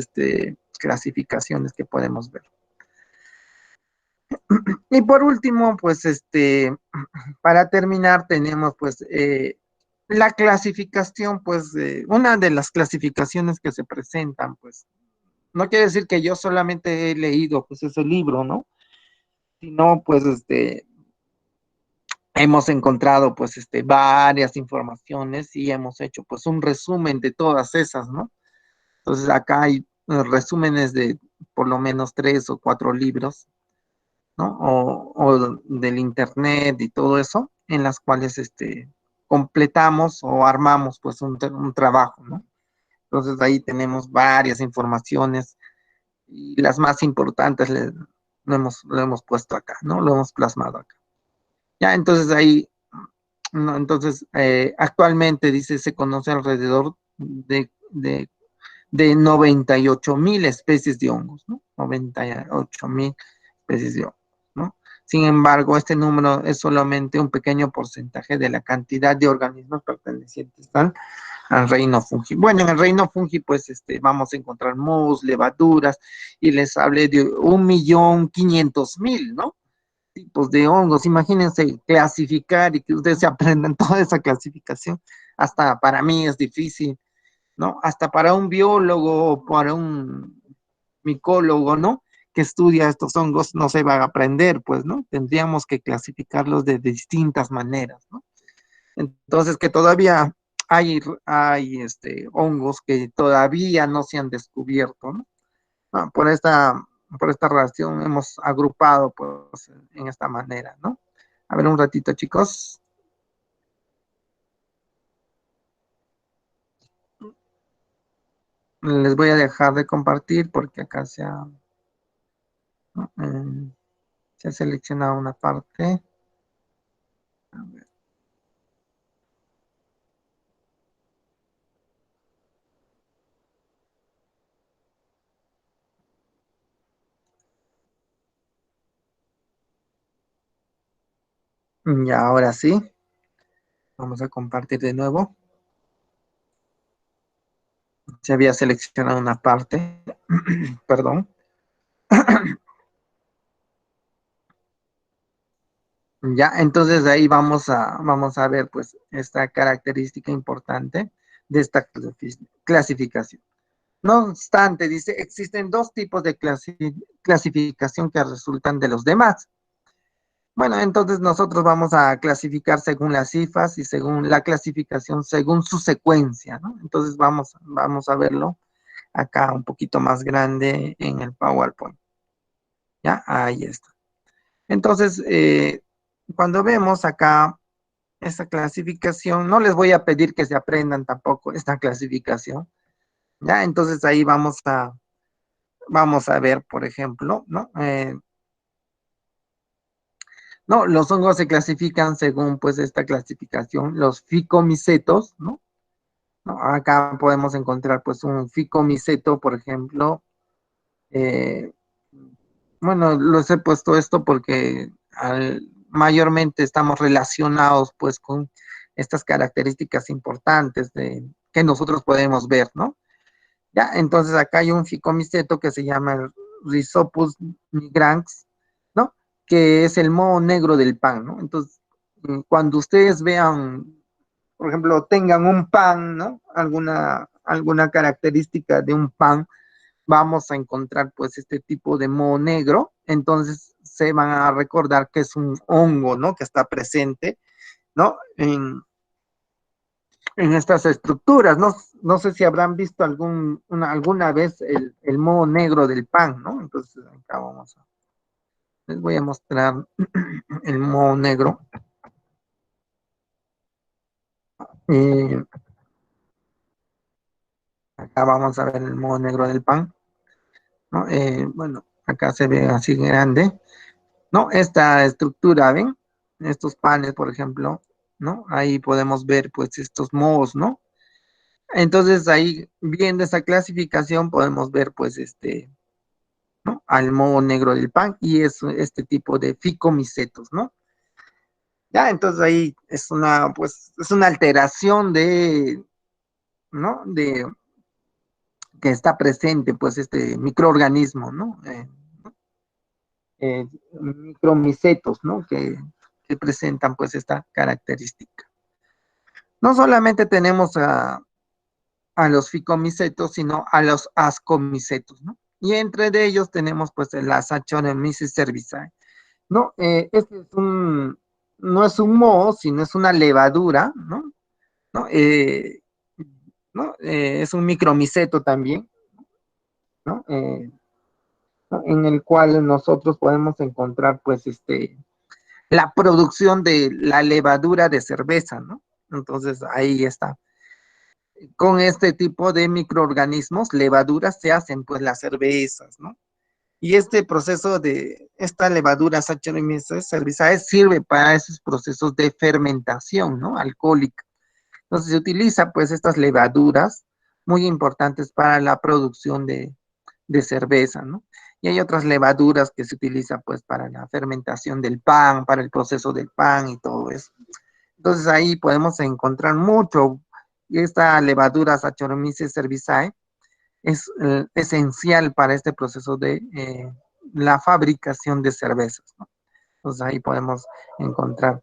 clasificaciones que podemos ver. Y por último, pues, para terminar, tenemos, pues, la clasificación, pues, una de las clasificaciones que se presentan, pues, no quiere decir que yo solamente he leído, pues, ese libro, ¿no? Sino, pues, hemos encontrado, pues, varias informaciones y hemos hecho, pues, un resumen de todas esas, ¿no? Entonces, acá hay resúmenes de por lo menos 3 o 4 libros, ¿no? O del internet y todo eso, en las cuales, completamos o armamos, pues, un trabajo, ¿no? Entonces, ahí tenemos varias informaciones y las más importantes lo hemos puesto acá, ¿no? Lo hemos plasmado acá. Ya, entonces ahí, no, entonces, actualmente dice, se conoce alrededor de 98,000 especies de hongos, ¿no? 98,000 especies de hongos, ¿no? Sin embargo, este número es solamente un pequeño porcentaje de la cantidad de organismos pertenecientes al reino fungi. Bueno, en el reino fungi, pues, vamos a encontrar mohos, levaduras, y les hablé de 1,500,000, ¿no? Tipos de hongos. Imagínense clasificar y que ustedes se aprendan toda esa clasificación. Hasta para mí es difícil, ¿no? Hasta para un biólogo o para un micólogo, ¿no? Que estudia estos hongos, no se va a aprender, pues, ¿no? Tendríamos que clasificarlos de distintas maneras, ¿no? Entonces, que todavía hay hongos que todavía no se han descubierto, ¿no? Ah, por esta relación hemos agrupado, pues, en esta manera, ¿no? A ver, un ratito, chicos. Les voy a dejar de compartir porque acá ¿no? Se ha seleccionado una parte. A ver. Y ahora sí, vamos a compartir de nuevo. Se había seleccionado una parte, perdón. Ya, entonces ahí vamos a ver, pues, esta característica importante de esta clasificación. No obstante, dice, existen dos tipos de clasificación que resultan de los demás. Bueno, entonces nosotros vamos a clasificar según las cifras y según la clasificación, según su secuencia, ¿no? Entonces vamos a verlo acá un poquito más grande en el PowerPoint. Ya, ahí está. Entonces, cuando vemos acá esta clasificación, no les voy a pedir que se aprendan tampoco esta clasificación. Ya, entonces ahí vamos a ver, por ejemplo, ¿no? No, los hongos se clasifican según, pues, esta clasificación, los ficomicetos, ¿no? ¿No? Acá podemos encontrar, pues, un ficomiceto, por ejemplo. eh, bueno, los he puesto esto porque mayormente estamos relacionados, pues, con estas características importantes que nosotros podemos ver, ¿no? Ya, entonces acá hay un ficomiceto que se llama el Rhizopus nigrans, ¿no? Que es el moho negro del pan, ¿no? Entonces, cuando ustedes vean, por ejemplo, tengan un pan, ¿no? Alguna característica de un pan, vamos a encontrar, pues, este tipo de moho negro. Entonces se van a recordar que es un hongo, ¿no? Que está presente, ¿no? En estas estructuras. No, no sé si habrán visto alguna vez el moho negro del pan, ¿no? Entonces, acá les voy a mostrar el moho negro. Y acá vamos a ver el moho negro del pan, ¿no? Bueno, acá se ve así grande, ¿no? Esta estructura, ¿ven? Estos panes, por ejemplo, ¿no? Ahí podemos ver, pues, estos mohos, ¿no? Entonces, ahí, viendo esta clasificación, podemos ver, pues, ¿no? Al moho negro del pan y es este tipo de ficomicetos, ¿no? Ya, entonces ahí es una, pues, es una alteración de, ¿no? De que está presente, pues, este microorganismo, ¿no? Micromicetos, ¿no? Que presentan, pues, esta característica. No solamente tenemos a los ficomicetos, sino a los ascomicetos, ¿no? Y entre de ellos tenemos, pues, la Saccharomyces cerevisiae, ¿no? Este es no es un moho, sino es una levadura, ¿no? ¿No? ¿No? Es un micromiceto también, ¿no? ¿No? En el cual nosotros podemos encontrar, pues, la producción de la levadura de cerveza, ¿no? Entonces, ahí está. Con este tipo de microorganismos, levaduras, se hacen, pues, las cervezas, ¿no? Y este proceso de esta levadura Saccharomyces cerevisiae sirve para esos procesos de fermentación, ¿no? Alcohólica. Entonces se utiliza pues estas levaduras muy importantes para la producción de cerveza, ¿no? Y hay otras levaduras que se utilizan pues para la fermentación del pan, para el proceso del pan y todo eso. Entonces ahí podemos encontrar mucho. Y esta levadura Saccharomyces cerevisiae es esencial para este proceso de la fabricación de cervezas, ¿no? Entonces ahí podemos encontrar.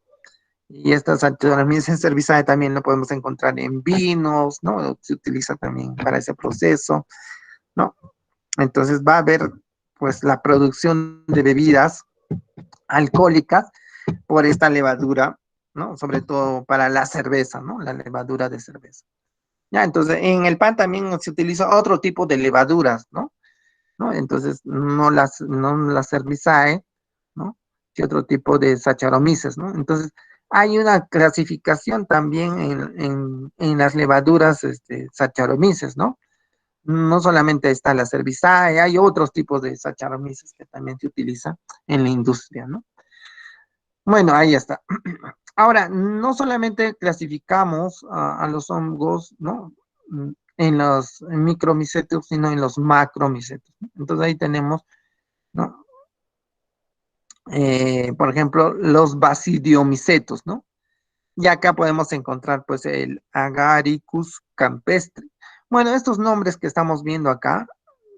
Y esta Saccharomyces cerevisiae también lo podemos encontrar en vinos, ¿no? Se utiliza también para ese proceso, ¿no? Entonces va a haber pues la producción de bebidas alcohólicas por esta levadura, ¿no? Sobre todo para la cerveza, ¿no? La levadura de cerveza. Ya, entonces en el pan también se utiliza otro tipo de levaduras, ¿no? ¿No? Entonces no las cervizae, ¿no? Y otro tipo de Saccharomyces, ¿no? Entonces hay una clasificación también en las levaduras Saccharomyces, ¿no? No solamente está la cervizae, hay otros tipos de Saccharomyces que también se utilizan en la industria, ¿no? Bueno, ahí está. Ahora, no solamente clasificamos a los hongos, ¿no? En los micromicetos, sino en los macromicetos, ¿no? Entonces ahí tenemos, ¿no? Por ejemplo, los basidiomicetos, ¿no? Y acá podemos encontrar, pues, el Agaricus campestre. Bueno, estos nombres que estamos viendo acá,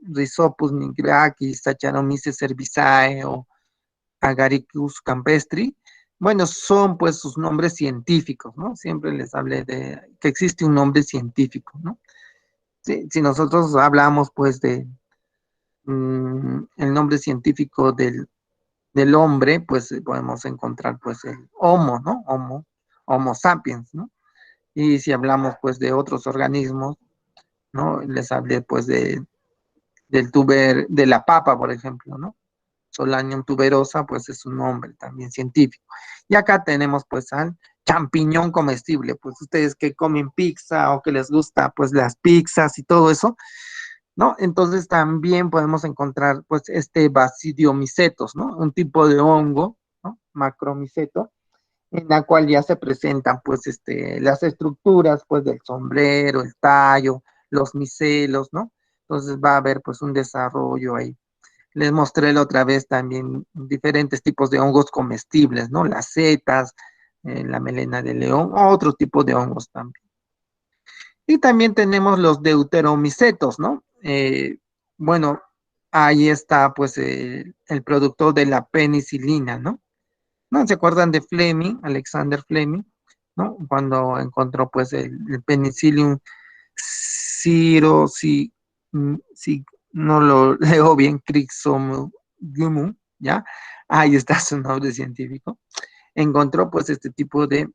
Rhizopus nigracus, Saccharomyces cerevisiae o Agaricus campestri, bueno, son pues sus nombres científicos, ¿no? Siempre les hablé de que existe un nombre científico, ¿no? Si nosotros hablamos pues de el nombre científico del hombre, pues podemos encontrar pues el Homo, ¿no? Homo sapiens, ¿no? Y si hablamos pues de otros organismos, ¿no? Les hablé pues de la papa, por ejemplo, ¿no? Solanium tuberosa, pues es un nombre también científico. Y acá tenemos pues al champiñón comestible, pues ustedes que comen pizza o que les gusta pues las pizzas y todo eso, ¿no? Entonces también podemos encontrar pues este basidiomicetos, ¿no? Un tipo de hongo, ¿no? Macromiceto, en la cual ya se presentan pues las estructuras pues del sombrero, el tallo, los micelos, ¿no? Entonces va a haber pues un desarrollo ahí. Les mostré la otra vez también diferentes tipos de hongos comestibles, ¿no? Las setas, la melena de león, otro tipo de hongos también. Y también tenemos los deuteromicetos, ¿no? Bueno, ahí está pues el productor de la penicilina, ¿no? ¿No se acuerdan de Fleming, Alexander Fleming, ¿no? Cuando encontró pues el penicillium ciro, si no lo leo bien, Crixomycum, ¿ya? Ahí está su nombre científico. Encontró pues este tipo de,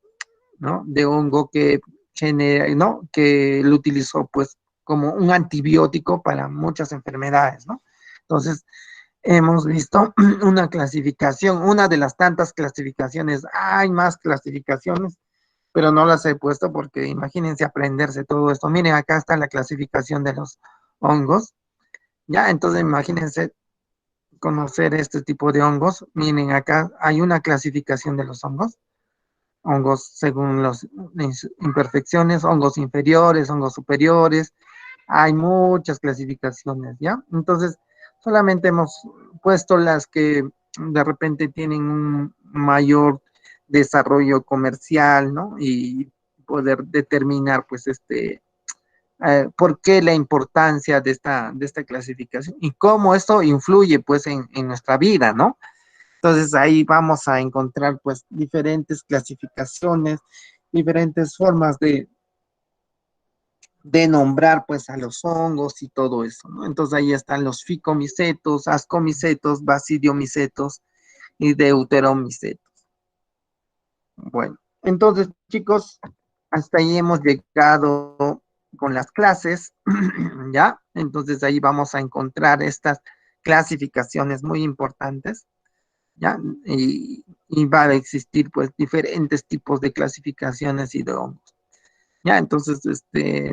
¿no? De hongo que genera, ¿no? Que lo utilizó pues como un antibiótico para muchas enfermedades, ¿no? Entonces, hemos visto una clasificación, una de las tantas clasificaciones, hay más clasificaciones, pero no las he puesto porque imagínense aprenderse todo esto. Miren, acá está la clasificación de los hongos, ya, entonces imagínense conocer este tipo de hongos. Miren, acá hay una clasificación de los hongos, hongos según las imperfecciones, hongos inferiores, hongos superiores, hay muchas clasificaciones, ¿ya? Entonces, solamente hemos puesto las que de repente tienen un mayor desarrollo comercial, ¿no? Y poder determinar, pues, por qué la importancia de esta clasificación y cómo esto influye, pues, en nuestra vida, ¿no? Entonces ahí vamos a encontrar, pues, diferentes clasificaciones, diferentes formas de nombrar, pues, a los hongos y todo eso, ¿no? Entonces ahí están los ficomicetos, ascomicetos, basidiomicetos y deuteromicetos. Bueno, entonces, chicos, hasta ahí hemos llegado con las clases, ¿ya? Entonces ahí vamos a encontrar estas clasificaciones muy importantes, ¿ya? Y va a existir, pues, diferentes tipos de clasificaciones y de hongos. Ya, entonces,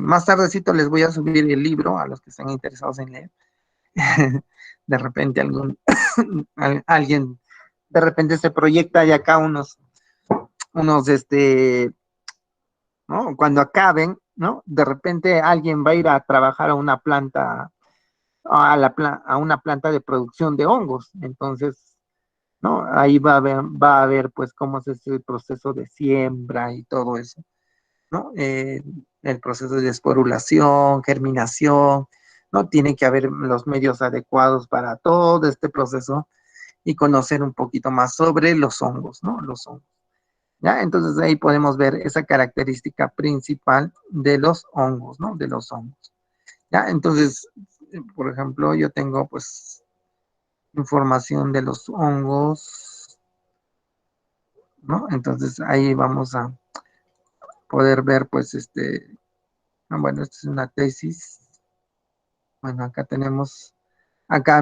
más tardecito les voy a subir el libro a los que estén interesados en leer. De repente alguien, de repente se proyecta y acá unos, ¿no? Cuando acaben, ¿no? De repente alguien va a ir a trabajar a una planta, a una planta de producción de hongos. Entonces, ¿no? Ahí va a ver, pues, cómo es ese proceso de siembra y todo eso, ¿no? El proceso de esporulación, germinación, ¿no? Tiene que haber los medios adecuados para todo este proceso y conocer un poquito más sobre los hongos, ¿no? Los hongos. ¿Ya? Entonces ahí podemos ver esa característica principal de los hongos, ¿no? De los hongos. ¿Ya? Entonces, por ejemplo, yo tengo, pues, información de los hongos, ¿no? Entonces ahí vamos a poder ver, pues, bueno, esta es una tesis. Bueno, acá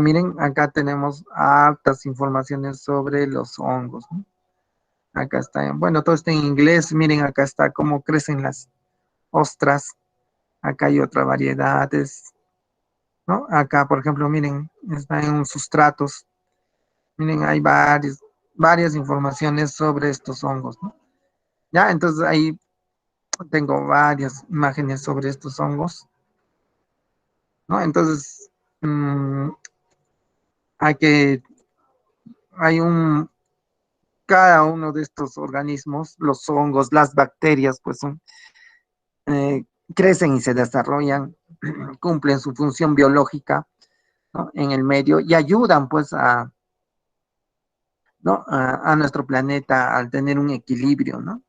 miren, acá tenemos hartas informaciones sobre los hongos, ¿no? Acá está, bueno, todo está en inglés. Miren, acá está cómo crecen las ostras. Acá hay otra variedades, ¿no? Acá, por ejemplo, miren, está en sustratos. Miren, hay varias informaciones sobre estos hongos, ¿no? Ya, entonces ahí tengo varias imágenes sobre estos hongos, ¿no? Entonces, mmm, hay que, hay cada uno de estos organismos, los hongos, las bacterias, pues eh, crecen y se desarrollan, cumplen su función biológica, ¿no? En el medio y ayudan, pues, ¿no? A nuestro planeta al tener un equilibrio, ¿no?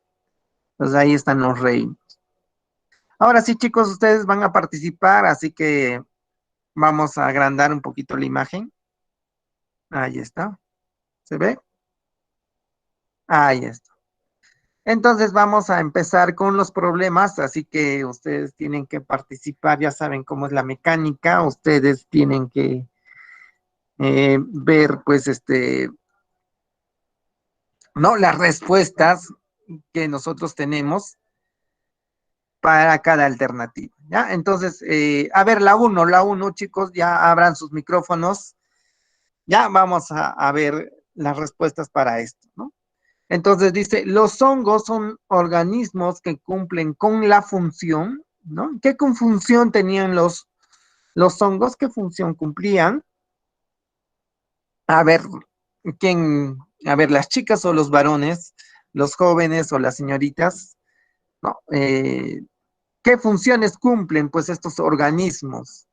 Pues ahí están los reinos. Ahora sí, chicos, ustedes van a participar, así que vamos a agrandar un poquito la imagen. Ahí está. ¿Se ve? Ahí está. Entonces vamos a empezar con los problemas, así que ustedes tienen que participar, ya saben cómo es la mecánica, ustedes tienen que ver, pues, ¿no? Las respuestas que nosotros tenemos para cada alternativa, ¿ya? Entonces, a ver, la uno, chicos, ya abran sus micrófonos, ya vamos a ver las respuestas para esto, ¿no? Entonces dice, los hongos son organismos que cumplen con la función, ¿no? ¿Qué función tenían los hongos? ¿Qué función cumplían? A ver, a ver, las chicas o los varones, los jóvenes o las señoritas, ¿no? ¿Qué funciones cumplen, pues, estos organismos?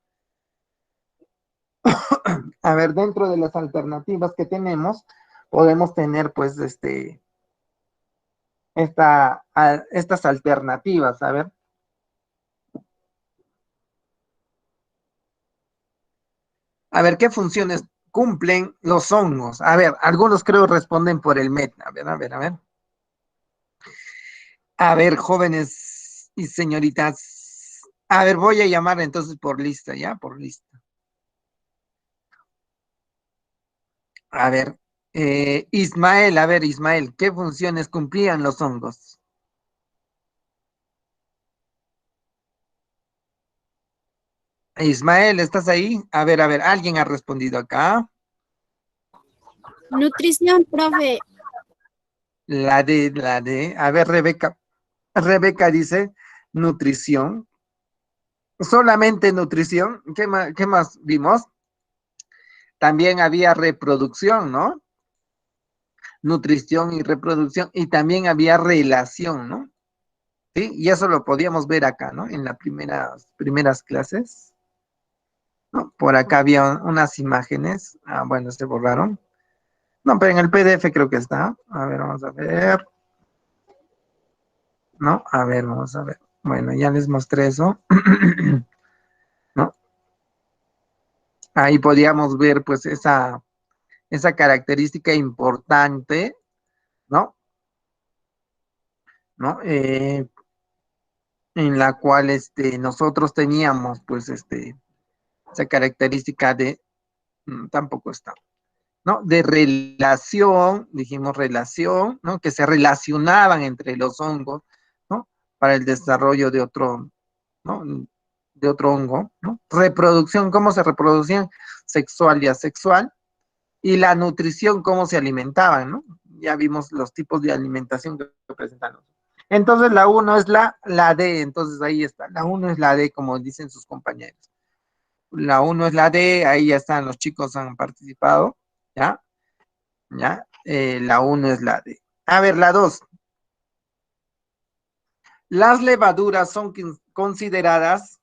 A ver, dentro de las alternativas que tenemos, podemos tener, pues, estas alternativas. A ver, ¿qué funciones cumplen los hongos? A ver, algunos creo responden por el MET. A ver, a ver, a ver. A ver, jóvenes y señoritas. A ver, voy a llamar entonces por lista, ¿ya? Por lista. A ver, Ismael, a ver, Ismael, ¿qué funciones cumplían los hongos? Ismael, ¿estás ahí? A ver, alguien ha respondido acá. Nutrición, profe. A ver, Rebeca dice nutrición. Solamente nutrición. Qué más vimos? También había reproducción, ¿no? nutrición y reproducción, y también había relación, ¿no? Sí, y eso lo podíamos ver acá, ¿no? En las primeras clases, ¿no? Por acá había unas imágenes, bueno, se borraron. No, pero en el PDF creo que está. A ver, vamos a ver. No, a ver, vamos a ver. Bueno, ya les mostré eso. ¿No? Ahí podíamos ver pues esa característica importante, ¿no? ¿No? En la cual nosotros teníamos pues esa característica de, tampoco está, ¿no? De relación, dijimos relación, ¿no? Que se relacionaban entre los hongos, ¿no? Para el desarrollo de otro, ¿no? De otro hongo, ¿no? Reproducción, cómo se reproducían, sexual y asexual, y la nutrición, cómo se alimentaban, ¿no? Ya vimos los tipos de alimentación que presentan. Entonces la uno es la D, entonces ahí está, la uno es la D, como dicen sus compañeros. La uno es la D, ahí ya están, los chicos han participado, ¿ya? ¿Ya? La uno es la D. A ver, la 2. Las levaduras son consideradas.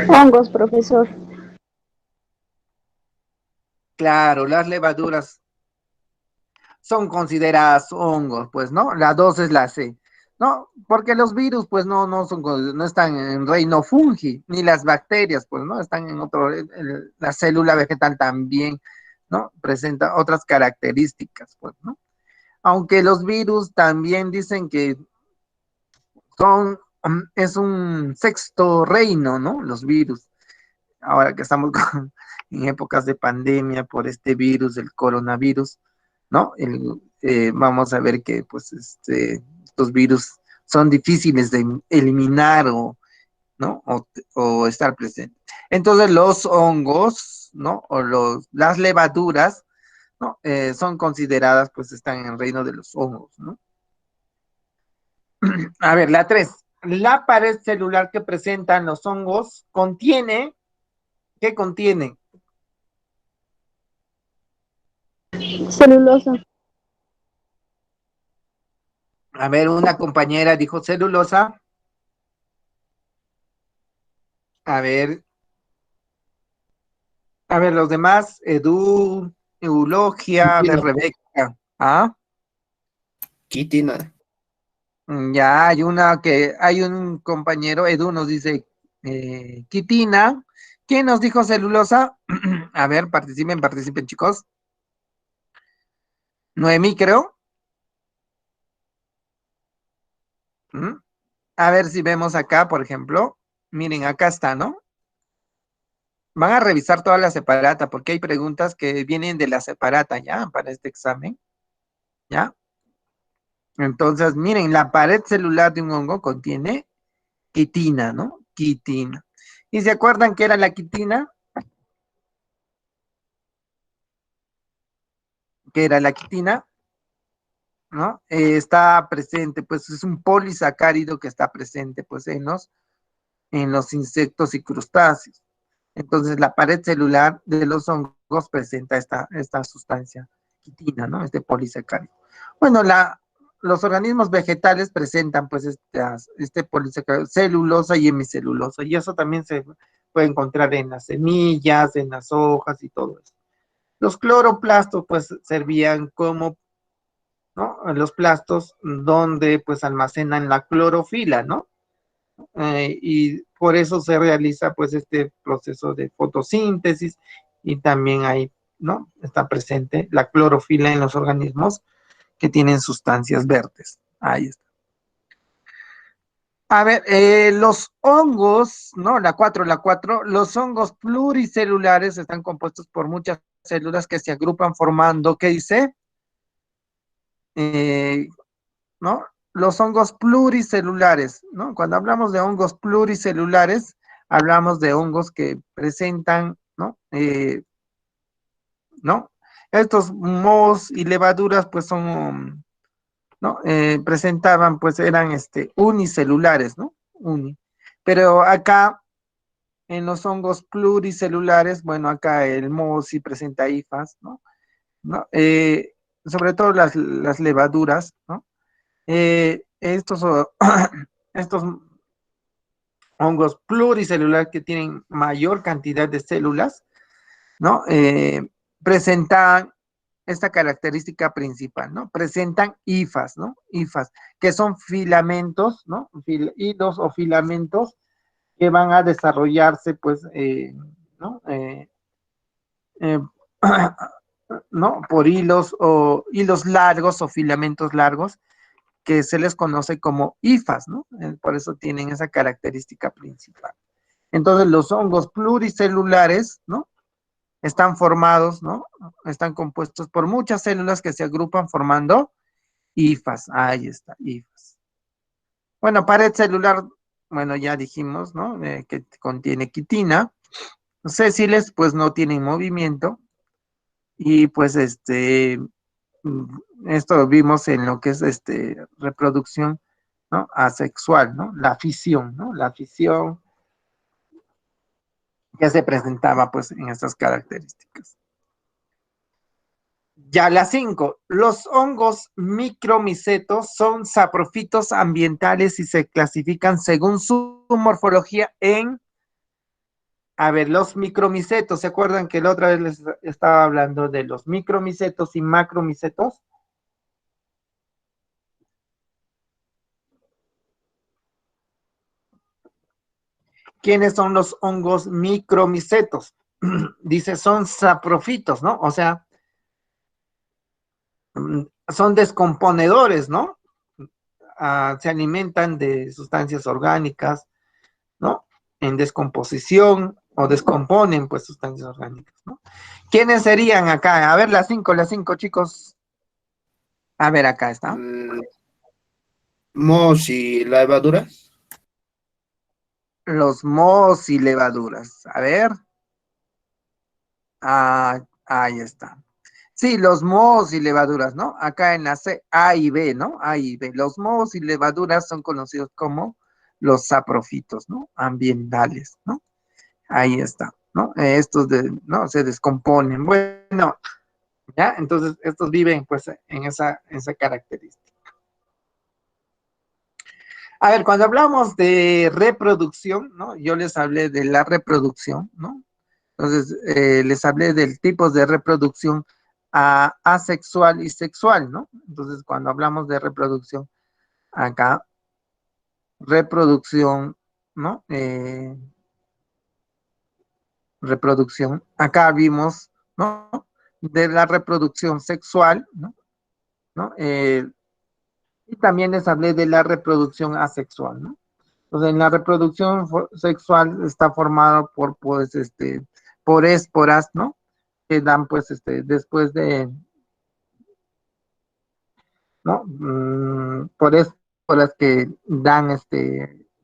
Hongos, profesor. Claro, las levaduras son consideradas hongos, pues, ¿no? La 2 es la C, ¿no? Porque los virus, pues, no están en reino fungi, ni las bacterias, pues, ¿no? Están en otro, la célula vegetal también, ¿no? Presenta otras características, pues, ¿no? Aunque los virus también dicen que es un sexto reino, ¿no? Los virus. Ahora que estamos en épocas de pandemia por este virus, el coronavirus, ¿no? Vamos a ver que pues estos virus son difíciles de eliminar ¿no? O estar presentes. Entonces los hongos, ¿no? O las levaduras, ¿no? Son consideradas, pues están en el reino de los hongos, ¿no? A ver, la 3. La pared celular que presentan los hongos contiene, ¿qué contiene? Celulosa. A ver, una compañera dijo celulosa. A ver, los demás, Eulogia, de Quitina. Rebeca. ¿Ah? Quitina. Ya hay un compañero, Edu nos dice quitina. ¿Quién nos dijo celulosa? A ver, participen, chicos. Noemí, creo. ¿Mm? A ver si vemos acá, por ejemplo. Miren, acá está, ¿no? Van a revisar toda la separata porque hay preguntas que vienen de la separata ya para este examen, ¿ya? Entonces, miren, la pared celular de un hongo contiene quitina, ¿no? Quitina. ¿Y se acuerdan qué era la quitina? ¿Qué era la quitina? ¿No? Está presente, pues es un polisacárido que está presente, pues en los insectos y crustáceos. Entonces, la pared celular de los hongos presenta esta sustancia quitina, ¿no? Este polisacárido. Bueno, los organismos vegetales presentan, pues, este polisacárido, celulosa y hemicelulosa, y eso también se puede encontrar en las semillas, en las hojas y todo eso. Los cloroplastos, pues, servían como, ¿no? Los plastos donde, pues, almacenan la clorofila, ¿no? Y por eso se realiza pues este proceso de fotosíntesis y también ahí, ¿no? Está presente la clorofila en los organismos que tienen sustancias verdes. Ahí está. A ver, los hongos, ¿no? La cuatro, los hongos pluricelulares están compuestos por muchas células que se agrupan formando, ¿qué dice? Eh, ¿No? Los hongos pluricelulares, ¿no? Cuando hablamos de hongos pluricelulares, hablamos de hongos que presentan, ¿no? ¿No? Estos mohos y levaduras, pues son, ¿no? Presentaban, pues eran unicelulares, ¿no? Pero acá, en los hongos pluricelulares, bueno, acá el moho sí presenta hifas, ¿no? ¿no? Sobre todo las levaduras, ¿no? Estos, estos hongos pluricelulares que tienen mayor cantidad de células, ¿no? Presentan esta característica principal, ¿no? Presentan hifas, ¿no? Hifas, que son filamentos, ¿no? Hilos o filamentos que van a desarrollarse, pues, ¿no? Eh, ¿no? Por hilos o hilos largos o filamentos largos que se les conoce como hifas, ¿no? Por eso tienen esa característica principal. Entonces, los hongos pluricelulares, ¿no? Están formados, ¿no? Están compuestos por muchas células que se agrupan formando hifas. Ahí está, hifas. Bueno, pared celular, bueno, ya dijimos, ¿no? Que contiene quitina. Sésiles, pues no tienen movimiento. Y pues esto vimos en lo que es reproducción, ¿no? Asexual, ¿no? La fisión, ¿no? La fisión que se presentaba pues en estas características. Ya la 5, los hongos micromicetos son saprofitos ambientales y se clasifican según su morfología en, a ver, los micromicetos. ¿Se acuerdan que la otra vez les estaba hablando de los micromicetos y macromicetos? ¿Quiénes son los hongos micromicetos? Dice, son saprofitos, ¿no? O sea, son descomponedores, ¿no? Se alimentan de sustancias orgánicas, ¿no? En descomposición o descomponen, pues, sustancias orgánicas, ¿no? ¿Quiénes serían acá? A ver, las cinco, chicos. A ver, acá está. Mm, Mos y levaduras. Los mohos y levaduras. A ver. Ahí está. Sí, los mohos y levaduras, ¿no? Acá en la C, A y B, ¿no? A y B. Los mohos y levaduras son conocidos como los saprofitos, ¿no? Ambientales, ¿no? Ahí está, ¿no? ¿no? Se descomponen. Bueno, ya, entonces estos viven, pues, en esa característica. A ver, cuando hablamos de reproducción, ¿no? Yo les hablé de la reproducción, ¿no? Entonces, les hablé del tipo de reproducción asexual y sexual, ¿no? Entonces, cuando hablamos de reproducción, acá, reproducción, ¿no? Reproducción, acá vimos, ¿no? De la reproducción sexual, ¿no? ¿No? Y también les hablé de la reproducción asexual, ¿no? Entonces, en la reproducción sexual está formado por, pues, por esporas, ¿no? Que dan, pues, después de, ¿no? Por esporas que dan,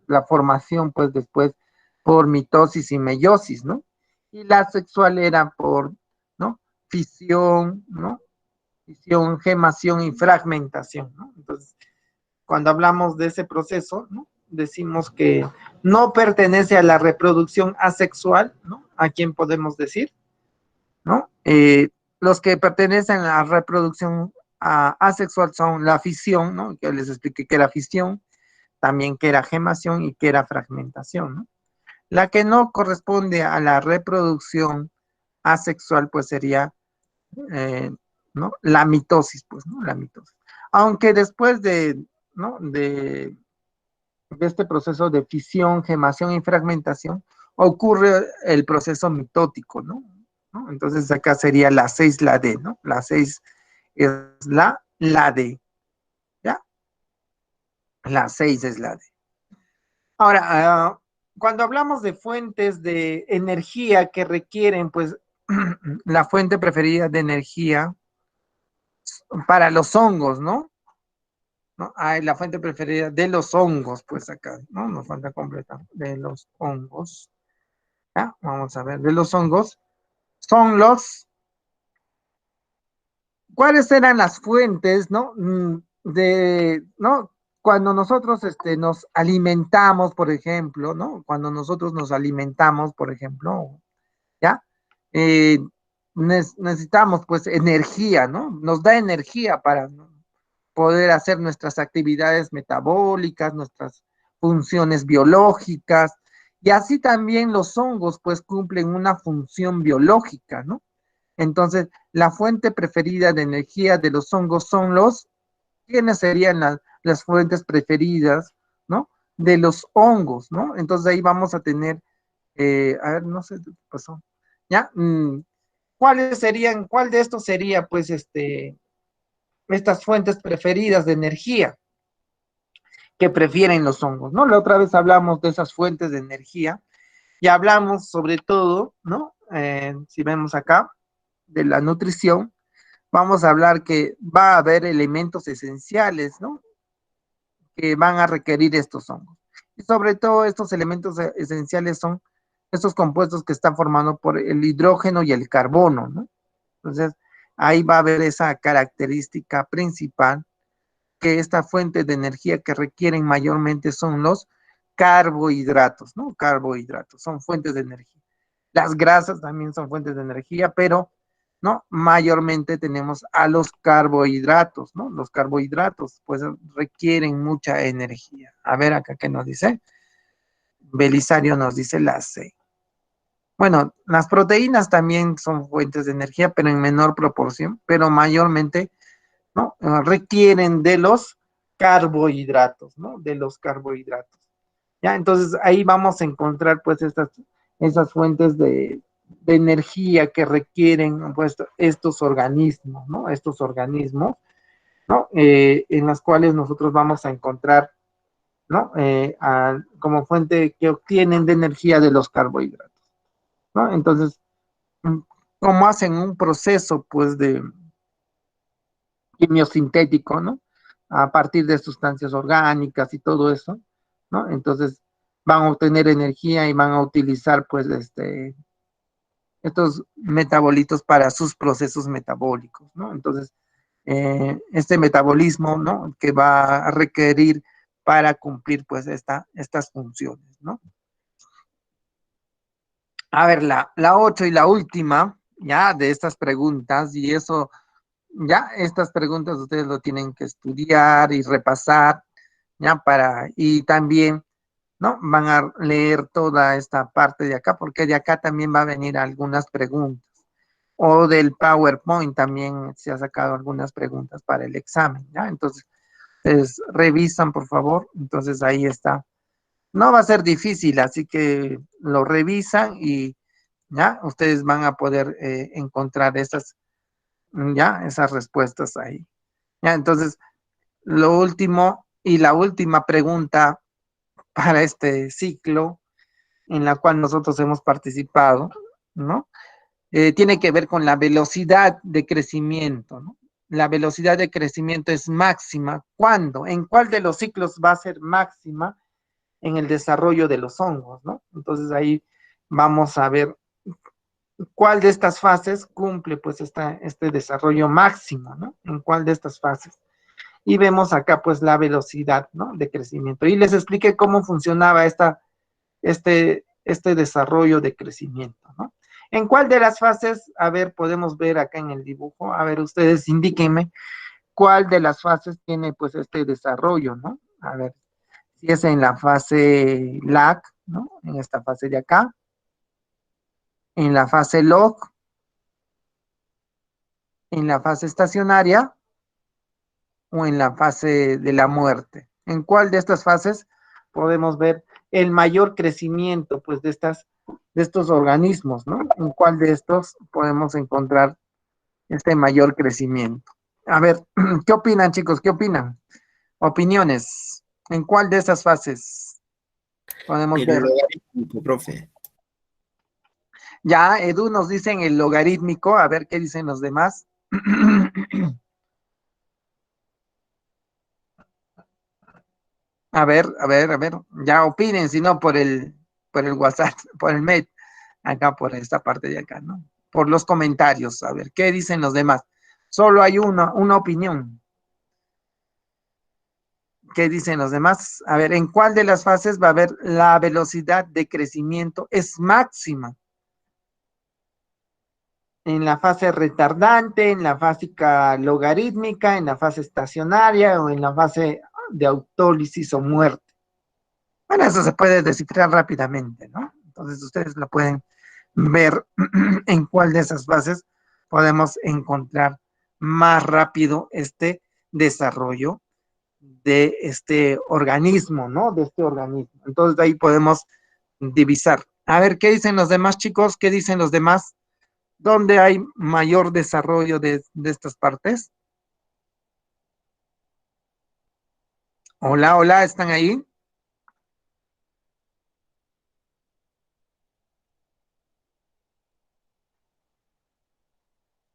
la formación, pues, después por mitosis y meiosis, ¿no? Y la sexual era por, ¿no? Fisión, ¿no? Fisión, gemación y fragmentación, ¿no? Entonces, cuando hablamos de ese proceso, ¿no? Decimos que no pertenece a la reproducción asexual, ¿no? ¿A quién podemos decir? ¿No? Los que pertenecen a la reproducción asexual son la fisión, ¿no? Que les expliqué que era fisión, también que era gemación y que era fragmentación, ¿no? La que no corresponde a la reproducción asexual, pues sería, eh, ¿no? La mitosis, pues, ¿no? La mitosis. Aunque después de, ¿no? De este proceso de fisión, gemación y fragmentación, ocurre el proceso mitótico, ¿no? ¿No? Entonces acá sería la 6 la D, ¿no? La 6 es la D, ¿ya? La 6 es la D. Ahora, cuando hablamos de fuentes de energía que requieren, pues, la fuente preferida de energía para los hongos, ¿no? ¿No? Hay la fuente preferida de los hongos, pues acá, ¿no? Nos falta completar, de los hongos. ¿Ya? Vamos a ver, de los hongos, son ¿cuáles eran las fuentes, ¿no? ¿No? Cuando nosotros nos alimentamos, por ejemplo, ¿no? Cuando nosotros nos alimentamos, por ejemplo, ¿ya? necesitamos pues energía, ¿no? Nos da energía para, ¿no?, poder hacer nuestras actividades metabólicas, nuestras funciones biológicas, y así también los hongos pues cumplen una función biológica, ¿no? Entonces, la fuente preferida de energía de los hongos son ¿quiénes serían las fuentes preferidas, ¿no? De los hongos, ¿no? Entonces ahí vamos a tener, a ver, no sé qué pasó, ¿ya? ¿Cuál de estos sería, pues, estas fuentes preferidas de energía que prefieren los hongos, ¿no? La otra vez hablamos de esas fuentes de energía y hablamos sobre todo, ¿no? Si vemos acá, de la nutrición, vamos a hablar que va a haber elementos esenciales, ¿no?, que van a requerir estos hongos. Y sobre todo estos elementos esenciales son estos compuestos que están formados por el hidrógeno y el carbono, ¿no? Entonces, ahí va a haber esa característica principal, que esta fuente de energía que requieren mayormente son los carbohidratos, ¿no? Carbohidratos son fuentes de energía. Las grasas también son fuentes de energía, pero ¿no? Mayormente tenemos a los carbohidratos, ¿no? Los carbohidratos, pues requieren mucha energía. A ver acá qué nos dice. Belisario nos dice la C. Bueno, las proteínas también son fuentes de energía, pero en menor proporción, pero mayormente, ¿no?, requieren de los carbohidratos, ¿no? De los carbohidratos. ¿Ya? Entonces ahí vamos a encontrar pues esas fuentes de energía que requieren pues estos organismos, ¿no? Estos organismos, ¿no? En las cuales nosotros vamos a encontrar, ¿no? Como fuente que obtienen de energía de los carbohidratos, ¿no? Entonces, ¿cómo hacen un proceso pues de quimiosintético, ¿no? A partir de sustancias orgánicas y todo eso, ¿no? Entonces van a obtener energía y van a utilizar pues estos metabolitos para sus procesos metabólicos, ¿no? Entonces, este metabolismo, ¿no?, que va a requerir para cumplir pues estas funciones, ¿no? A ver, la 8 y la última, ya, de estas preguntas, y eso, ya, estas preguntas ustedes lo tienen que estudiar y repasar, ya, y también, ¿no?, van a leer toda esta parte de acá, porque de acá también va a venir algunas preguntas. O del PowerPoint también se ha sacado algunas preguntas para el examen, ¿ya? Entonces, revisan, por favor. Entonces, ahí está. No va a ser difícil, así que lo revisan y, ¿ya?, ustedes van a poder encontrar esas respuestas ahí. ¿Ya? Entonces, lo último y la última pregunta para este ciclo en la cual nosotros hemos participado, ¿no? Tiene que ver con la velocidad de crecimiento, ¿no? La velocidad de crecimiento es máxima. ¿Cuándo? ¿En cuál de los ciclos va a ser máxima? En el desarrollo de los hongos, ¿no? Entonces ahí vamos a ver cuál de estas fases cumple pues este desarrollo máximo, ¿no? En cuál de estas fases. Y vemos acá pues la velocidad, ¿no?, de crecimiento. Y les expliqué cómo funcionaba este desarrollo de crecimiento, ¿no? ¿En cuál de las fases? A ver, podemos ver acá en el dibujo. A ver, ustedes indíquenme cuál de las fases tiene pues este desarrollo, ¿no? A ver, si es en la fase lag, ¿no? En esta fase de acá, en la fase log, en la fase estacionaria o en la fase de la muerte. ¿En cuál de estas fases podemos ver el mayor crecimiento pues de estos organismos, ¿no? ¿En cuál de estos podemos encontrar este mayor crecimiento? A ver, ¿qué opinan, chicos? ¿Qué opinan? Opiniones. ¿En cuál de estas fases podemos El ver? logarítmico, profe. Ya, Edu nos dice en el logarítmico, a ver qué dicen los demás. A ver, ya opinen, si no por el WhatsApp, por el mail, acá por esta parte de acá, ¿no? Por los comentarios, a ver, ¿qué dicen los demás? Solo hay una opinión. ¿Qué dicen los demás? A ver, ¿en cuál de las fases va a haber la velocidad de crecimiento es máxima? en la fase retardante, en la fase logarítmica, en la fase estacionaria o en la fase de autólisis o muerte. Bueno, eso se puede descifrar rápidamente, ¿no? Entonces ustedes lo pueden ver en cuál de esas fases podemos encontrar más rápido este desarrollo de este organismo, ¿no? De este organismo. Entonces de ahí podemos divisar. A ver, ¿qué dicen los demás chicos? ¿Qué dicen los demás? ¿Dónde hay mayor desarrollo de estas partes? Hola, hola, ¿están ahí?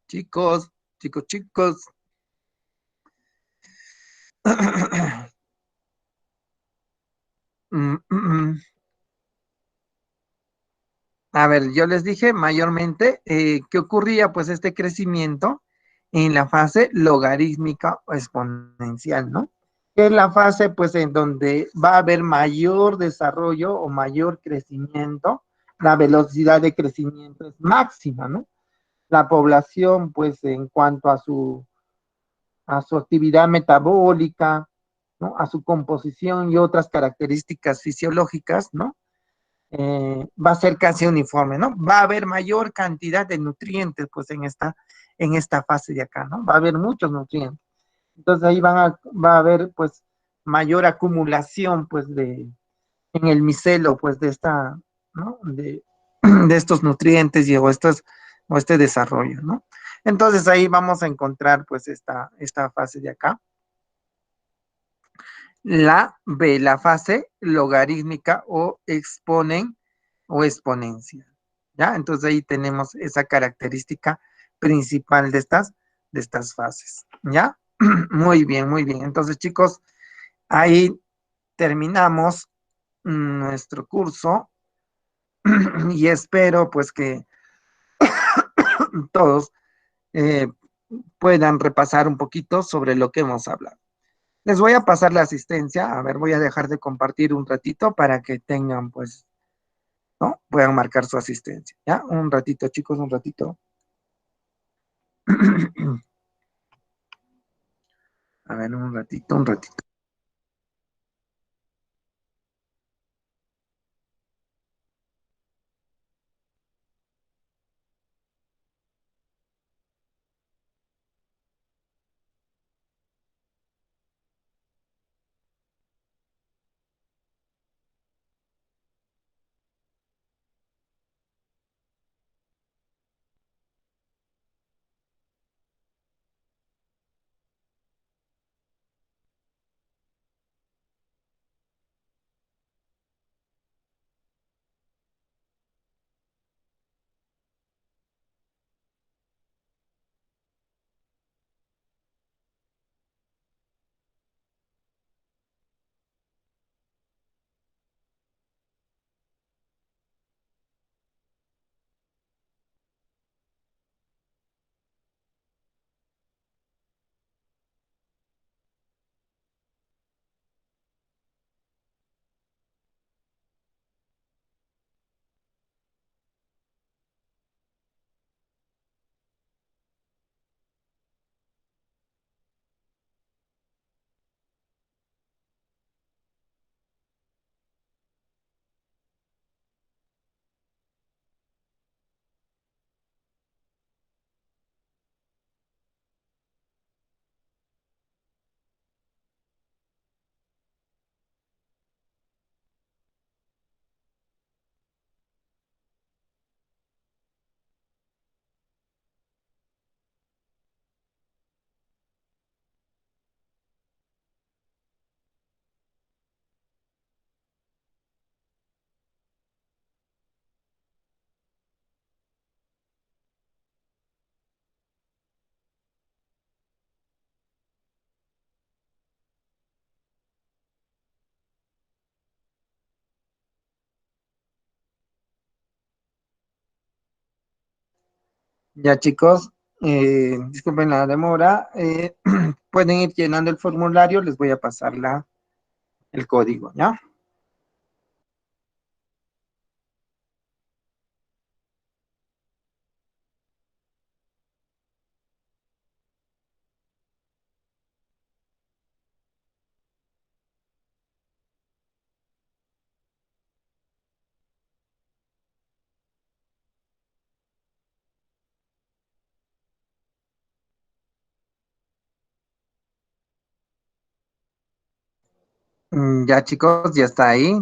Chicos, chicos, chicos. Mm, mm, mm. A ver, yo les dije mayormente que ocurría pues este crecimiento en la fase logarítmica o exponencial, ¿no? Que es la fase pues en donde va a haber mayor desarrollo o mayor crecimiento, la velocidad de crecimiento es máxima, ¿no? La población pues en cuanto a su actividad metabólica, ¿no? A su composición y otras características fisiológicas, ¿no? Va a ser casi uniforme, ¿no? Va a haber mayor cantidad de nutrientes, pues, en esta fase de acá, ¿no? Va a haber muchos nutrientes. Entonces ahí va a haber, pues, mayor acumulación, pues, en el micelo, pues, de esta, ¿no? De estos nutrientes o este desarrollo, ¿no? Entonces ahí vamos a encontrar, pues, esta fase de acá. La B, la fase logarítmica o exponencia. ¿Ya? Entonces ahí tenemos esa característica principal de estas fases. ¿Ya? Muy bien, muy bien. Entonces, chicos, ahí terminamos nuestro curso y espero pues que todos eh, puedan repasar un poquito sobre lo que hemos hablado. Les voy a pasar la asistencia. A ver, voy a dejar de compartir un ratito para que tengan pues, ¿no? Puedan marcar su asistencia. ¿Ya? Un ratito, chicos, un ratito. A ver, un ratito, un ratito. Ya, chicos, disculpen la demora. Pueden ir llenando el formulario. Les voy a pasar el código, ¿ya? Ya chicos, ya está ahí.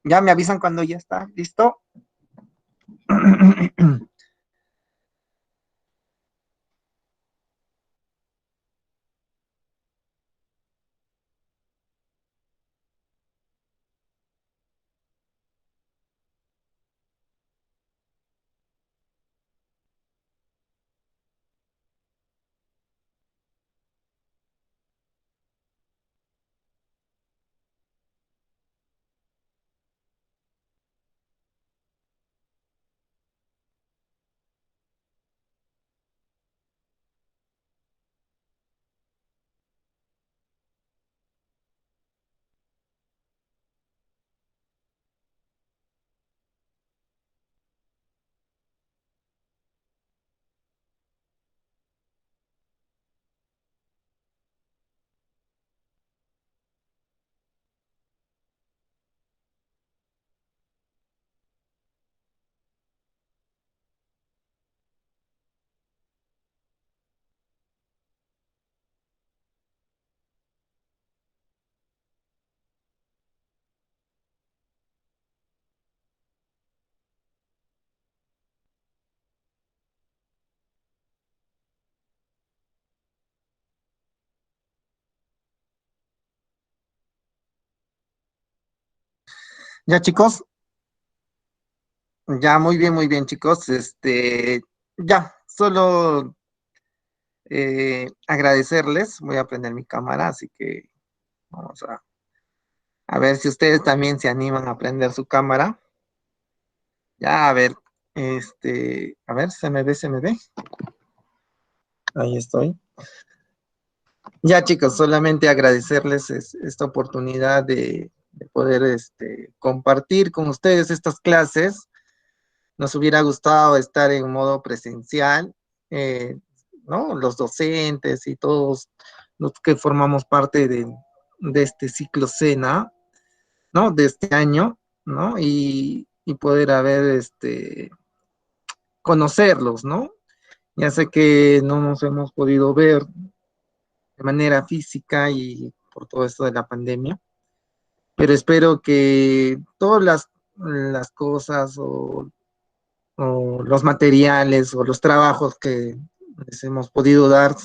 Ya me avisan cuando ya está. ¿Listo? Ya chicos, ya muy bien chicos. Ya, solo agradecerles. Voy a prender mi cámara, así que vamos a ver si ustedes también se animan a prender su cámara. Ya, a ver, a ver, se me ve. Ahí estoy. Ya chicos, solamente agradecerles esta oportunidad de poder compartir con ustedes estas clases. Nos hubiera gustado estar en modo presencial, eh, ¿no? Los docentes y todos los que formamos parte de este ciclo SENA, ¿no? De este año, ¿no? Y poder haber, conocerlos, ¿no? Ya sé que no nos hemos podido ver de manera física y por todo esto de la pandemia, pero espero que todas las cosas o los materiales o los trabajos que les hemos podido dar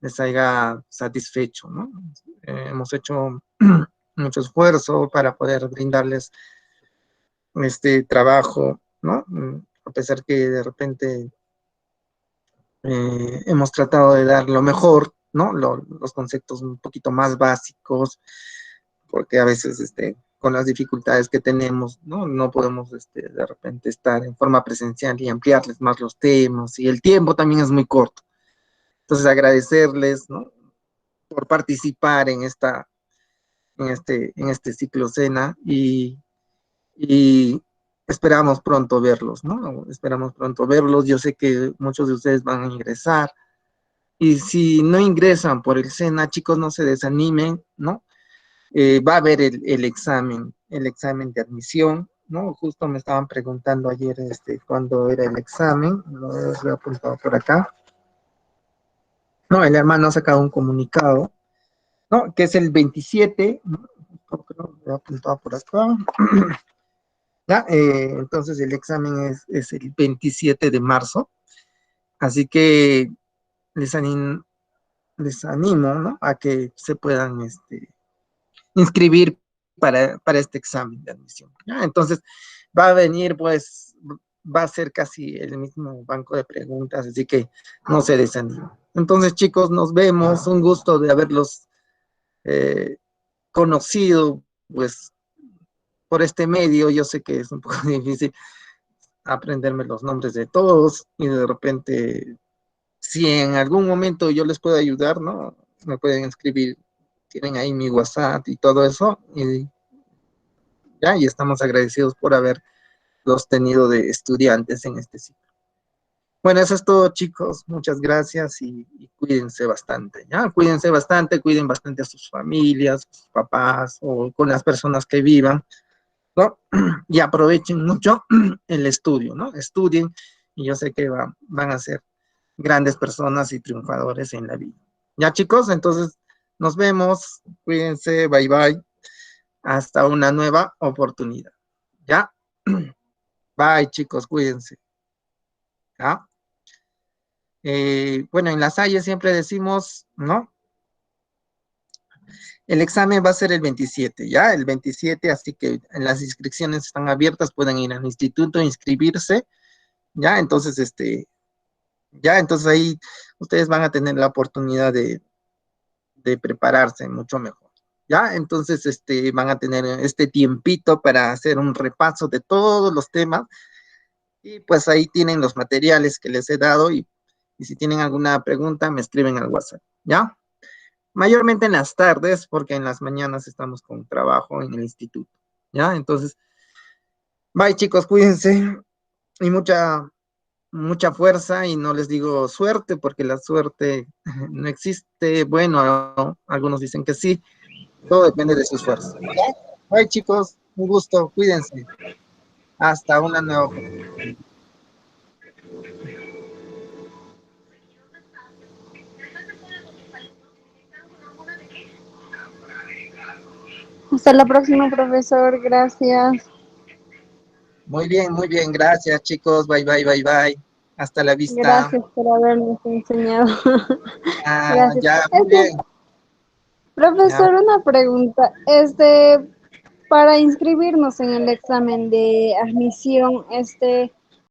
les haya satisfecho, ¿no? Hemos hecho mucho esfuerzo para poder brindarles este trabajo, ¿no? A pesar que de repente hemos tratado de dar lo mejor, ¿no? Los conceptos un poquito más básicos, porque a veces con las dificultades que tenemos, ¿no? No podemos de repente estar en forma presencial y ampliarles más los temas, y el tiempo también es muy corto. Entonces agradecerles, ¿no? Por participar en este ciclo Cena y esperamos pronto verlos, ¿no? Esperamos pronto verlos. Yo sé que muchos de ustedes van a ingresar y si no ingresan por el SENA, chicos, no se desanimen, ¿no? Va a haber el examen de admisión, ¿no? Justo me estaban preguntando ayer cuándo era el examen, lo he apuntado por acá. No, el hermano ha sacado un comunicado, ¿no? Que es el 27, ¿no? Creo que lo he apuntado por acá. ¿Ya? Entonces el examen es el 27 de marzo, así que les, anim, les animo, ¿no? A que se puedan inscribir para este examen de admisión. ¿Ya? Entonces, va a venir, pues, va a ser casi el mismo banco de preguntas, así que no se desanimen. Entonces, chicos, nos vemos. Un gusto de haberlos eh, conocido, pues, por este medio. Yo sé que es un poco difícil aprenderme los nombres de todos y de repente, si en algún momento yo les puedo ayudar, ¿no? Me pueden escribir, tienen ahí mi WhatsApp y todo eso, y ya, y estamos agradecidos por haberlos tenido de estudiantes en este ciclo. Bueno, eso es todo, chicos. Muchas gracias y cuídense bastante, ¿ya? Cuídense bastante, cuiden bastante a sus familias, a sus papás o con las personas que vivan, ¿no? Y aprovechen mucho el estudio, ¿no? Estudien y yo sé que van a ser grandes personas y triunfadores en la vida. Ya, chicos, entonces nos vemos. Cuídense, bye bye. Hasta una nueva oportunidad. ¿Ya? Bye, chicos, cuídense. ¿Ya? Bueno, en la Salle siempre decimos, ¿no? El examen va a ser el 27, ¿ya? El 27, así que en las inscripciones están abiertas, pueden ir al instituto, inscribirse, ¿ya? Entonces, ya, entonces ahí ustedes van a tener la oportunidad de prepararse mucho mejor, ¿ya? Entonces, van a tener este tiempito para hacer un repaso de todos los temas y pues ahí tienen los materiales que les he dado y si tienen alguna pregunta me escriben al WhatsApp, ¿ya? Mayormente en las tardes, porque en las mañanas estamos con trabajo en el instituto, ¿ya? Entonces, bye chicos, cuídense y mucha fuerza y no les digo suerte, porque la suerte no existe. Bueno, algunos dicen que sí, todo depende de su esfuerzo, ¿ya? Bye chicos, un gusto, cuídense. Hasta una nueva oportunidad. Hasta la próxima, profesor. Gracias. Muy bien, gracias chicos, bye, bye, bye, bye. Hasta la vista. Gracias por habernos enseñado. Ah, Gracias. ya, muy bien. Ya. Profesor, una pregunta. Para inscribirnos en el examen de admisión,